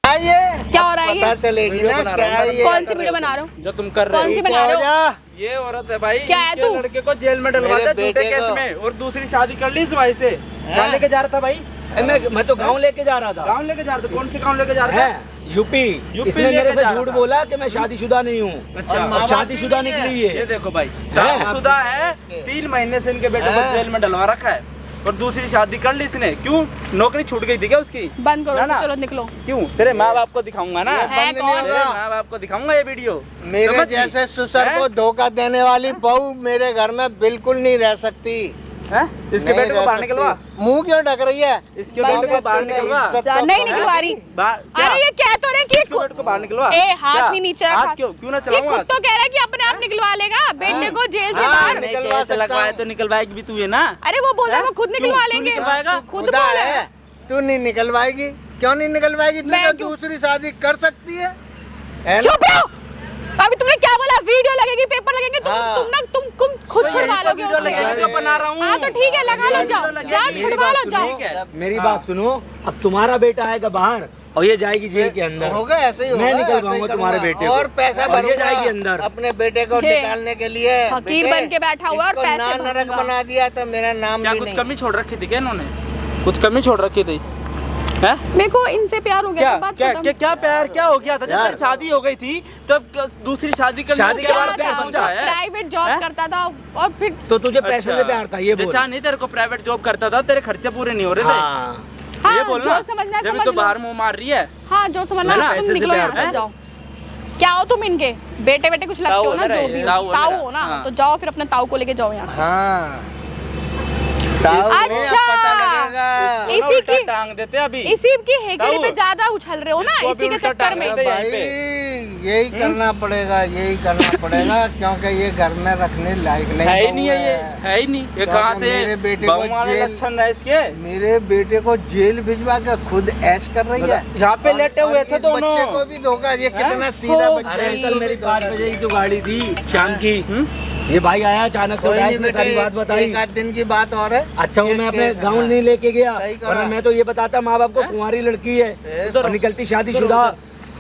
D: आइए,
C: क्या हो रहा है
D: पता
C: ये?
D: चलेगी
B: वीडियो
D: ना
B: बना
D: क्या
B: रहा हूं।
D: ये।
C: कौन सी वीडियो बना रहे हो?
B: जो तुम कर
C: कौन
B: रहे
C: सी
B: हो।
C: बना रहे हो?
D: जा।
A: ये औरत है भाई,
C: क्या है
A: इनके
C: तू?
A: लड़के को जेल में डलवा
D: मेरे
A: दे झूठे
D: बेटे
A: केस
D: को।
A: में, और दूसरी शादी कर ली इस भाई से। कहाँ लेके जा रहा था भाई?
B: मैं तो गाँव लेके जा रहा था।
A: गाँव लेके जा रहे थे? कौन से गाँव लेके जा रहे थे?
B: है यूपी। इसने
A: लेके
B: मेरे से
A: जा
B: झूठ
A: रहा था।
B: बोला कि मैं शादीशुदा नहीं हूँ।
A: अच्छा।
D: और माँ बाप
B: शादीशुदा
D: भी नहीं
B: निकली
A: ये
B: है।
A: देखो भाई, शादीशुदा है, 3 महीने से इनके बेटे को जेल में डलवा रखा है और दूसरी शादी कर ली इसने। क्यों? नौकरी छूट गई थी क्या उसकी?
C: बंद करो,
A: ना।
C: चलो निकलो।
A: क्यों? तेरे माँ बाप को दिखाऊंगा ना,
C: है
D: बंद नहीं
C: कौन?
A: तेरे
D: होगा।
A: माँ बाप को दिखाऊंगा ये वीडियो।
D: मेरे
A: समझ गई?
D: जैसे ससुर
A: हैं?
D: को धोखा देने वाली बहू मेरे घर में बिल्कुल नहीं रह सकती।
A: हैं? इसके
D: नहीं
A: बेटे को
D: रह
A: बाहर
D: सकती।
A: निकलवा,
D: मुंह क्यों ढक रही है?
A: इसके बेटे को बाहर निकलवा,
D: इज्जत
C: जा,
D: तो
C: नहीं
D: करो।
C: निकलवा रही।
A: क्या?
C: अरे ये कह तो रहे कि
A: इसके बेटे को बाहर निकलवा।
C: ए हाथ
A: क्या?
C: नहीं नीचे
A: हाथ
C: रखा।
A: क्यों ना
C: ये
A: चलाऊंगा?
C: खुद तो कह रहा है कि अपने आप निकलवा लेगा बेटे को जेल से
D: हाँ,
C: बाहर।
D: निकलवा
A: नहीं, कैसे
D: सकता
A: लगवाए
D: हूँ।
A: तो निकलवाएगी भी तू है ना।
C: अरे वो बोल रहा है
A: हैं?
C: वो खुद
A: क्यों?
C: निकलवा
A: तू
C: लेंगे।
A: निकलवाएगा?
C: खुद
D: खुदा
C: बोल रहा
D: है,
C: है।
D: तू नहीं निकलवाएगी। क्यों नहीं निकलवाएगी? तू
C: मैं
D: तो
C: क्यों?
D: दूसरी शादी कर सकती है ना?
C: चुप रहो। अभी तुमने क्या बोला? वीडियो लगेगी, पेपर लगेंगे,
D: हाँ।
C: तुम खुद छुड़वा लोगे
A: वीडियो
C: उससे।
A: लगेगी जो बना रहा हूँ।
C: हाँ तो ठीक है, लगा लो, जाओ जाओ छुड़वा लो, जाओ।
A: ठीक है।
B: मेरी
A: हाँ।
B: बात सुनो, अब तुम्हारा बेटा आएगा बाहर और ये जाएगी जेल के अंदर।
D: होगा ऐसे ही होगा।
B: मैं
D: ऐसे ही
B: निकलवाऊंगा तुम्हारे
D: करूंगा।
B: बेटे को।
D: और पैसा
B: और ये
D: भरूंगा
B: जाएगी अंदर।
D: अपने बेटे को
C: हे,
D: निकालने के लिए।
C: फकीर
D: बेटे,
C: बन के बैठा हुआ और
D: इसको
C: पैसे
D: ना नरक
C: भरूंगा।
D: बना दिया तो मेरा नाम
A: क्या
D: भी
A: कुछ
D: नहीं।
A: कमी छोड़ रखी थी क्या इन्होंने? कुछ कमी छोड़ रखी थी? हैं?
C: मेरे को इनसे प्यार हो गया
A: क्या
C: था, बात
A: क्या
C: खत्म।
A: क्या क्या प्यार क्या हो गया था? जब
B: यार।
A: तेरी शादी हो गई थी तब दूसरी शादी करने
B: शादी
A: को
B: के
A: क्या
B: बाद
A: प्यार
B: क्या
A: समझा है?
C: प्राइवेट जॉब
A: हैं?
C: करता था और फिर
B: तो तुझे पैसे
A: अच्छा।
B: से प्यार था, ये बोल।
A: जच्चा नहीं तेरे को प्राइवेट जॉब करता था, तेरे खर्चे पूरे नहीं हो रहे थे।
B: हाँ।
C: हाँ,
A: ये बोल
C: जो
A: ना,
C: समझना है
A: जब
C: समझ
A: तो
C: लो।
A: बाहर मुंह मार रही है।
C: हाँ जो समझना
A: है ना?
C: है, तुम
B: पैसे से
C: निकलो
B: प्यार
C: यहाँ से,
A: है?
C: जाओ। क्या हो तुम इनके? बेटे बेटे कुछ लगते
A: ताऊ
C: हो
A: है
C: ना,
A: मेरा
C: जो
A: ये,
C: भी
A: ताऊ
C: हो,
A: है
C: ताऊ
A: मेरा।
C: हो ना,
A: हाँ।
C: तो जाओ फिर अपने ताऊ को लेके जाओ यहाँ से।
D: हाँ ताऊ नहीं, अब पता लगेगा।
C: इसी
A: इसी की
C: की-
A: टांग देते अभी।
C: इसी की हेकड़ी
A: ताऊ।
C: पे ज्यादा उछल रहे हो ना,
A: इसको
C: इसी
A: अभी
C: के
A: उल्टा
C: चक्कर
A: टांग
C: में।
A: देते।
D: भाई यही करना पड़ेगा, यही करना पड़ेगा क्योंकि ये घर में रखने लायक नहीं
A: है ही
D: बहू
A: नहीं है, ये है ही नहीं। ये
D: क्योंकि
A: कहाँ से
D: मेरे बेटे को
A: बहू वाले
D: जेल-
A: लक्षण है इसके?
D: मेरे बेटे को जेल भिजवा के खुद ऐश कर रही है।
A: यहाँ पे
D: और-
A: लेटे
D: और
A: हुए थे
D: इस
A: दोनों।
D: बच्चे को भी धोखा, ये
A: हैं?
D: कितना सीधा
C: हो
D: बच्चा
B: अरे
D: है।
C: भाई।
B: कल मेरी 5 बजे की जो गाड़ी थी शाम की,
A: हम्म?
B: ये भाई आया अचानक से,
D: कोई
B: उठाया,
D: नहीं
B: इसने
D: बेटे,
B: सारी बात बताई।
D: एक आध दिन की बात और है।
B: अच्छा वो
D: ये
B: मैं अपने
D: केस है,
B: गाँव
D: हाँ।
B: नहीं लेके गया,
D: सही करा।
B: वरना मैं तो ये बताता माँ बाप को
A: हैं?
B: कुंवारी लड़की है
D: ए,
B: और निकलती शादीशुदा।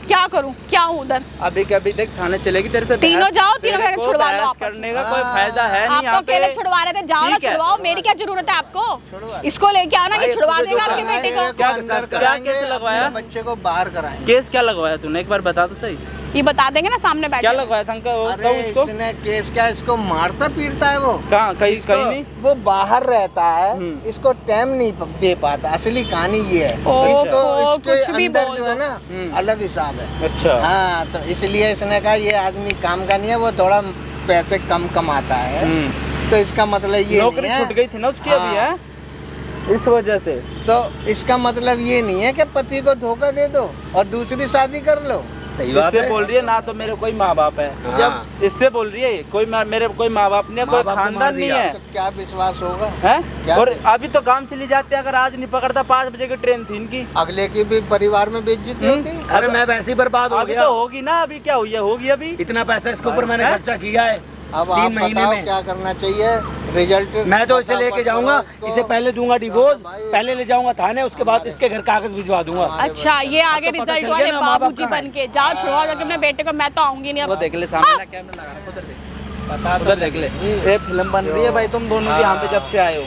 C: क्या करूँ, क्या हूँ उधर?
A: अभी कभी देख थाने चलेगी तेरे से
C: तीनों
A: बहस-
C: जाओ, तीनों
A: तेरे
C: जाके
A: को
C: छुड़वा लो
A: बहस
C: आपस में।
A: करने का कोई फायदा है नहीं
C: आप तो
A: यहाँ
C: अकेले
A: पे।
C: छुड़वा रहे थे, जाओ ना
A: ठीक है।
C: छुड़वाओ, मेरी क्या जरूरत है आपको?
D: छुड़वा।
C: इसको लेके आओ ना,
A: भाई,
C: ये छुड़वा
A: तुझे जो
C: देगा आपके
A: करना है,
C: बेटे
D: मेरे
C: को।
D: को
A: क्या-
D: अंदर
A: क्या
D: कराएंगे,
A: केस लगवाया?
D: अपने बच्चे को बाहर कराएंगे।
A: केस क्या लगवाया तूने? एक बार बता तो सही।
C: ये बता देंगे ना सामने बैठे।
A: क्या लगवाया था अंकल? वो
D: अरे
A: बताओ इसको।
D: इसने केस क्या, इसको मारता पीटता है वो।
A: कहाँ? कहीं
D: इसको-
A: कहीं नहीं।
D: वो बाहर रहता है,
A: हम्म।
D: इसको टाइम नहीं दे पाता। असली कहानी ये है।
C: ओह,
D: इसको
C: ओह,
D: इसके
C: कुछ भी
D: अंदर
C: बोल
D: जो है
C: दो।
D: ना
A: हम्म।
D: अलग हिसाब है।
A: अच्छा।
D: हाँ तो इसलिए इसने कहा ये आदमी काम का नहीं है, वो थोड़ा पैसे कम कमाता है।
A: हम्म।
D: तो इसका मतलब ये
A: नौकरी
D: नहीं है।
A: छूट गई थी ना उसकी अभी,
D: हाँ।
A: है इस वजह से।
D: तो इसका मतलब ये नहीं है कि पति को धोखा दे दो और दूसरी शादी कर लो।
B: सही बात
A: इससे
B: है।
A: बोल रही है ना तो मेरे कोई माँ बाप है।
B: हाँ।
A: इससे बोल रही है कोई मेरे कोई माँ बाप नहीं है, कोई
B: माँ बाप को मार
A: खानदान नहीं
B: दिया।
A: है।
D: तो क्या विश्वास होगा?
A: हैं?
D: क्या
A: और
D: बोल-
A: अभी तो काम चली जाते अगर आज नहीं पकड़ता। 5 बजे की ट्रेन थी इनकी।
D: अगले की भी परिवार में बेइज्जती होती।
B: अरे मैं वैसे ही बर्बाद हो
A: अभी
B: गया।
A: तो होगी ना, अभी क्या हुई है? होगी अभी।
B: इतना पैसा इसके ऊपर मैंने
A: हैं?
B: खर्चा किया है
D: अब
B: 3
D: आप
B: महीने
D: बताओ
B: में।
D: क्या करना चाहिए? रिजल्ट
B: मैं तो इसे लेके
D: फटाफट
B: जाऊंगा,
D: करो इसको।
B: इसे पहले दूंगा डिवोर्स,
D: भाई।
B: पहले ले जाऊंगा थाने, उसके बाद इसके घर कागज भिजवा दूंगा।
C: अच्छा ये आगे
B: अब तो पता
C: रिजल्ट
B: चल
C: वाले
B: गया ना, माँ बाप
C: बाबूजी
B: कहाँ
C: बन के जाओ, छुड़वाओ जाके अपने बेटे को। मैं तो आऊंगी नहीं
A: वो
C: अब।
A: देख ले सामने ना कैमरा लगा है, उधर देख।
D: बता तो
A: उधर देख ले,
D: जी।
A: ये फिल्म बन रही है भाई तुम दोनों की यहाँ पे जब से आए हो।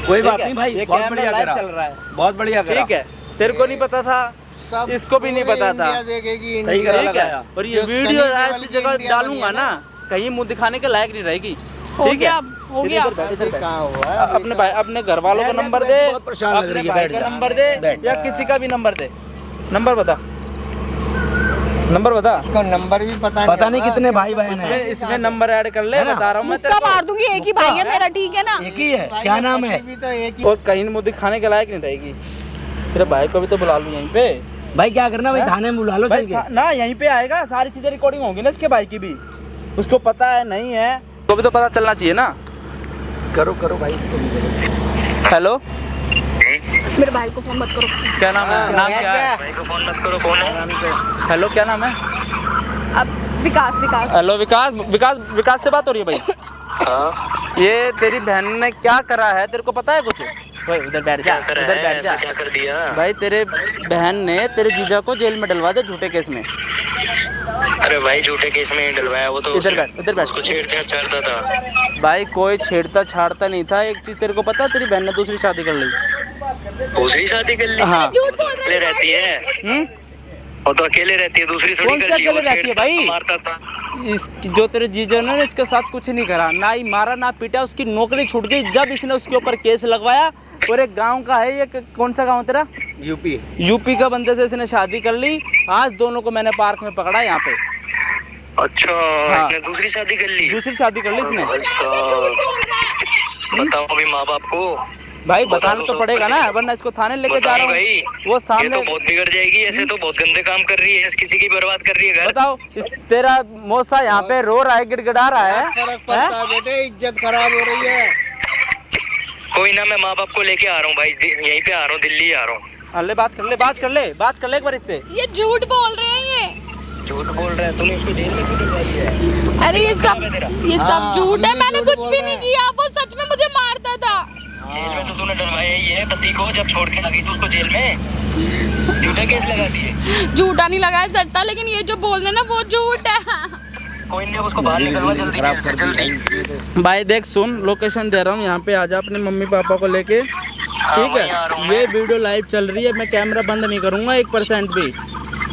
B: कोई बात
A: ठीक है?
B: नहीं भाई,
A: ये
B: बहुत
A: कैमरा
B: बढ़िया
A: लाइव
B: करा,
A: चल रहा है।
B: बहुत बढ़िया करा।
A: ठीक है, तेरे को नहीं पता था,
D: सब
A: इसको भी नहीं
D: पूरे
A: पता था।
D: इंडिया देखेगी,
B: सही
D: इंडिया।
B: करा
A: ठीक है।
B: लगाया।
A: और ये
D: जो
A: वीडियो
D: सनी देओल
A: ऐसी
D: की
A: जगह
D: इंडिया
A: डालूंगा
D: बनी है
A: ना, कहीं मुंह दिखाने के लायक नहीं रहेगी।
C: हो
A: ठीक
C: गया,
A: है,
C: हो
A: फिर
C: गया।
A: इधर बैठ, इधर
D: अभी
A: बैठ।
D: कहाँ हुआ है?
A: अपने भाई, अपने घर वालों का
B: मैं
A: नंबर
B: तो
A: दे,
B: वैसे बहुत परेशान लग
A: अपने
B: रही है,
A: भाई
B: बैठ
A: का
B: जा।
A: नंबर दे,
B: बैठ
A: या किसी का भी नंबर दे। नंबर बता, नंबर बता।
D: इसको नंबर भी पता
B: नहीं
D: होगा।
B: कितने भाई बहन हैं।
A: इसमें नंबर ऐड कर ले,
B: है ना?
A: बता रहा हूँ मैं
C: मुक्का
A: तेरे
C: मार दूंगी, एक ही भाई है मेरा, ठीक है ना?
B: एक ही है,
D: भाई
B: क्या नाम है?
D: पति भी तो एक ही।
A: को। और कहीं मुंह दिखाने के लायक नहीं रहेगी। तेरे भाई को भी तो बुला लूँ यहीं पे।
B: भाई क्या करना भाई,
A: हैं?
B: थाने में बुला लो
A: भाई
B: चल के।
A: ना यहीं पे आएगा, सारी चीजें रिकॉर्डिंग होंगी ना इसके भाई की भी। उसको पता है नहीं है तो भी तो पता चलना चाहिए ना।
B: करो करो भाई, इसको भी करो।
A: हेलो,
C: मेरे भाई को फोन मत करो।
A: क्या नाम है? नाम क्या है? हेलो, क्या नाम है?
C: अब विकास, विकास।
A: हेलो विकास, विकास से बात हो रही है भाई। ये तेरी बहन ने क्या करा है तेरे को पता है कुछ? भाई उधर बैठ जा, उधर बैठ जा।
E: क्या कर दिया?
A: भाई तेरे बहन ने तेरे जीजा को जेल में डलवा दे झूठे केस में।
E: अरे भाई झूठे केस में ही डलवाया, वो तो
A: इधर बैठ, इधर बैठ।
E: उसको छेड़छाड़ करता था।
A: भाई कोई छेड़ता छाड़ता नहीं था। एक चीज तेरे को पता है, तेरी बहन ने दूसरी शादी कर ली।
E: दूसरी शादी कर ली?
A: हाँ।
C: झूठ बोल रहे
E: अकेले
C: हैं
E: रहती है?
A: हम्म?
E: वो तो अकेले रहती है, दूसरी थोड़ी
A: कौन
E: कर
A: सा
E: ली, वो
A: अकेले रहती है
E: छेड़ता
A: भाई?
E: मारता था।
A: इस जो तेरे जीजा ने इसके साथ कुछ नहीं करा, ना ही मारा ना पीटा, उसकी नौकरी छूट गई जब इसने उसके ऊपर केस लगवाया। और एक गांव का है ये, कौन सा गांव तेरा?
B: यूपी।
A: यूपी का बंदे से इसने शादी कर ली। आज दोनों को मैंने पार्क में पकड़ा यहाँ पे।
E: अच्छा,
A: हाँ।
E: इसने दूसरी शादी कर ली?
A: दूसरी शादी कर ली इसने।
E: बताओ अभी माँ बाप को।
A: भाई बताना तो पड़ेगा ना, वरना इसको थाने लेके जा रहा हूँ।
E: भाई
A: वो
E: ये
A: सामने
E: तो बहुत बिगड़ जाएगी, ऐसे तो बहुत गंदे काम कर रही है, किसी की बर्बाद कर रही है घर।
A: बताओ, तेरा मौसा यहाँ पे रो रहा है, गिड़गिड़ा रहा है।
D: फर्क पड़ता है बेटे, इज्जत खराब हो रही है।
E: कोई ना, मैं माँ बाप को लेके आ रहा हूँ भाई, यहीं पे आ रहा हूँ, दिल्ली आ रहा हूँ।
A: अल्ले बात कर ले एक बार इससे।
C: ये झूठ बोल रहे हैं ये।
E: झूठ बोल रहा है, तूने उसको जेल में क्यों डलवाई है?
C: अरे ये सब झूठ है, मैंने कुछ भी नहीं किया, वो सच में मुझे मारता था।
E: जेल में तो तूने डलवाया ही है, पति को जब छोड़ के आ गई थी उसको जेल में, झूठा केस लगा दिए।
C: झूठा नहीं लगाया, सच था, लेकिन ये जो बोल रहे हैं ना वो झूठ है।
E: कोई नहीं, उसको बाहर निकलवा जल्दी, जेल से जल्दी।
A: भाई देख सुन, लोकेशन दे रहा हूँ, यहाँ पे आजा अपने मम्मी पापा को लेके, ठीक
E: वहीं आ रहा हूँ
A: है?
E: मैं।
A: ये वीडियो लाइव चल रही है, मैं कैमरा बंद नहीं करूंगा 1% भी,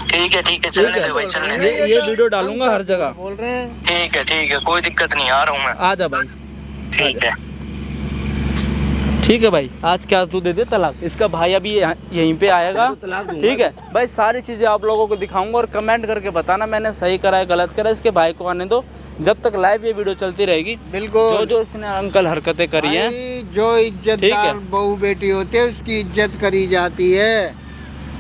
E: ठीक है चलने दे भाई, चलने दे।
A: ये वीडियो डालूंगा हर जगह।
D: बोल रहे हैं।
E: ठीक है, कोई दिक्कत नहीं, आ रहा हूँ मैं।
A: आजा भाई,
E: ठीक है
A: भाई, आज क्या तू दे दे तलाक, इसका भाई अभी यहीं पे आएगा, ठीक है भाई? सारी चीज़ें आप लोगों को दिखाऊंगा और कमेंट करके बताना मैंने सही करा है गलत करा है। इसके भाई को आने दो, जब तक लाइव ये वीडियो चलती रहेगी।
D: बिल्कुल।
A: जो इसने अंकल हरकतें करी हैं,
D: भाई, जो
A: ठीक
D: इज्जतदार
A: है।
D: बहू बेटी होते है उसकी इज्जत करी जाती है।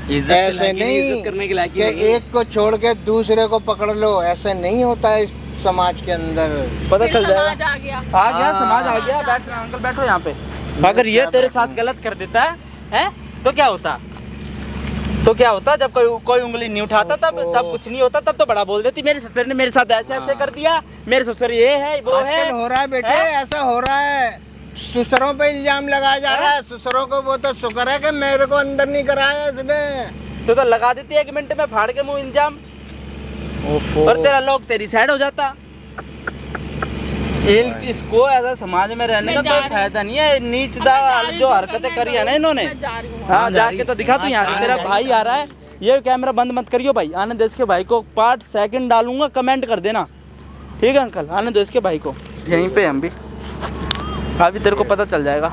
D: ऐसे नहीं
B: करने के लायक
D: कि एक को छोड़ के दूसरे को पकड़ लो, ऐसे नहीं होता है इस समाज के अंदर।
A: पता चल जाएगा।
C: समाज आ गया।
A: आ गया, समाज आ गया। बैठ अंकल, बैठो यहाँ पे। अगर ये तेरे साथ गलत कर देता है तो क्या होता? जब कोई उंगली नहीं उठाता तब कुछ नहीं होता, तब तो बड़ा बोल देती मेरे ससुर ने मेरे साथ ऐसे कर दिया, मेरे ससुर ये है वो है।
D: आजकल हो रहा है बेटे, ऐसा हो रहा है, ससुरों पे इल्जाम लगाया जा रहा है। ससुरों को वो तो शुक्र है कि मेरे को अंदर नहीं कराया इसने।
A: तो लगा देती है 1 मिनट में फाड़ के मुंह इल्जाम, और तेरा लोग तेरी साइड हो जाता। इसको ऐसा समाज में रहने का कोई फायदा नहीं है। नीचदा जो हरकतें करी है ना इन्होंने, हाँ जाके तो दिखा तू। यहाँ से तेरा भाई आ रहा है, ये कैमरा बंद मत करियो भाई। आने दो इसके भाई को, पार्ट 2 डालूंगा, कमेंट कर देना, ठीक है अंकल? आने दो इसके भाई को, यहीं पे हम भी, अभी तेरे को पता चल जाएगा।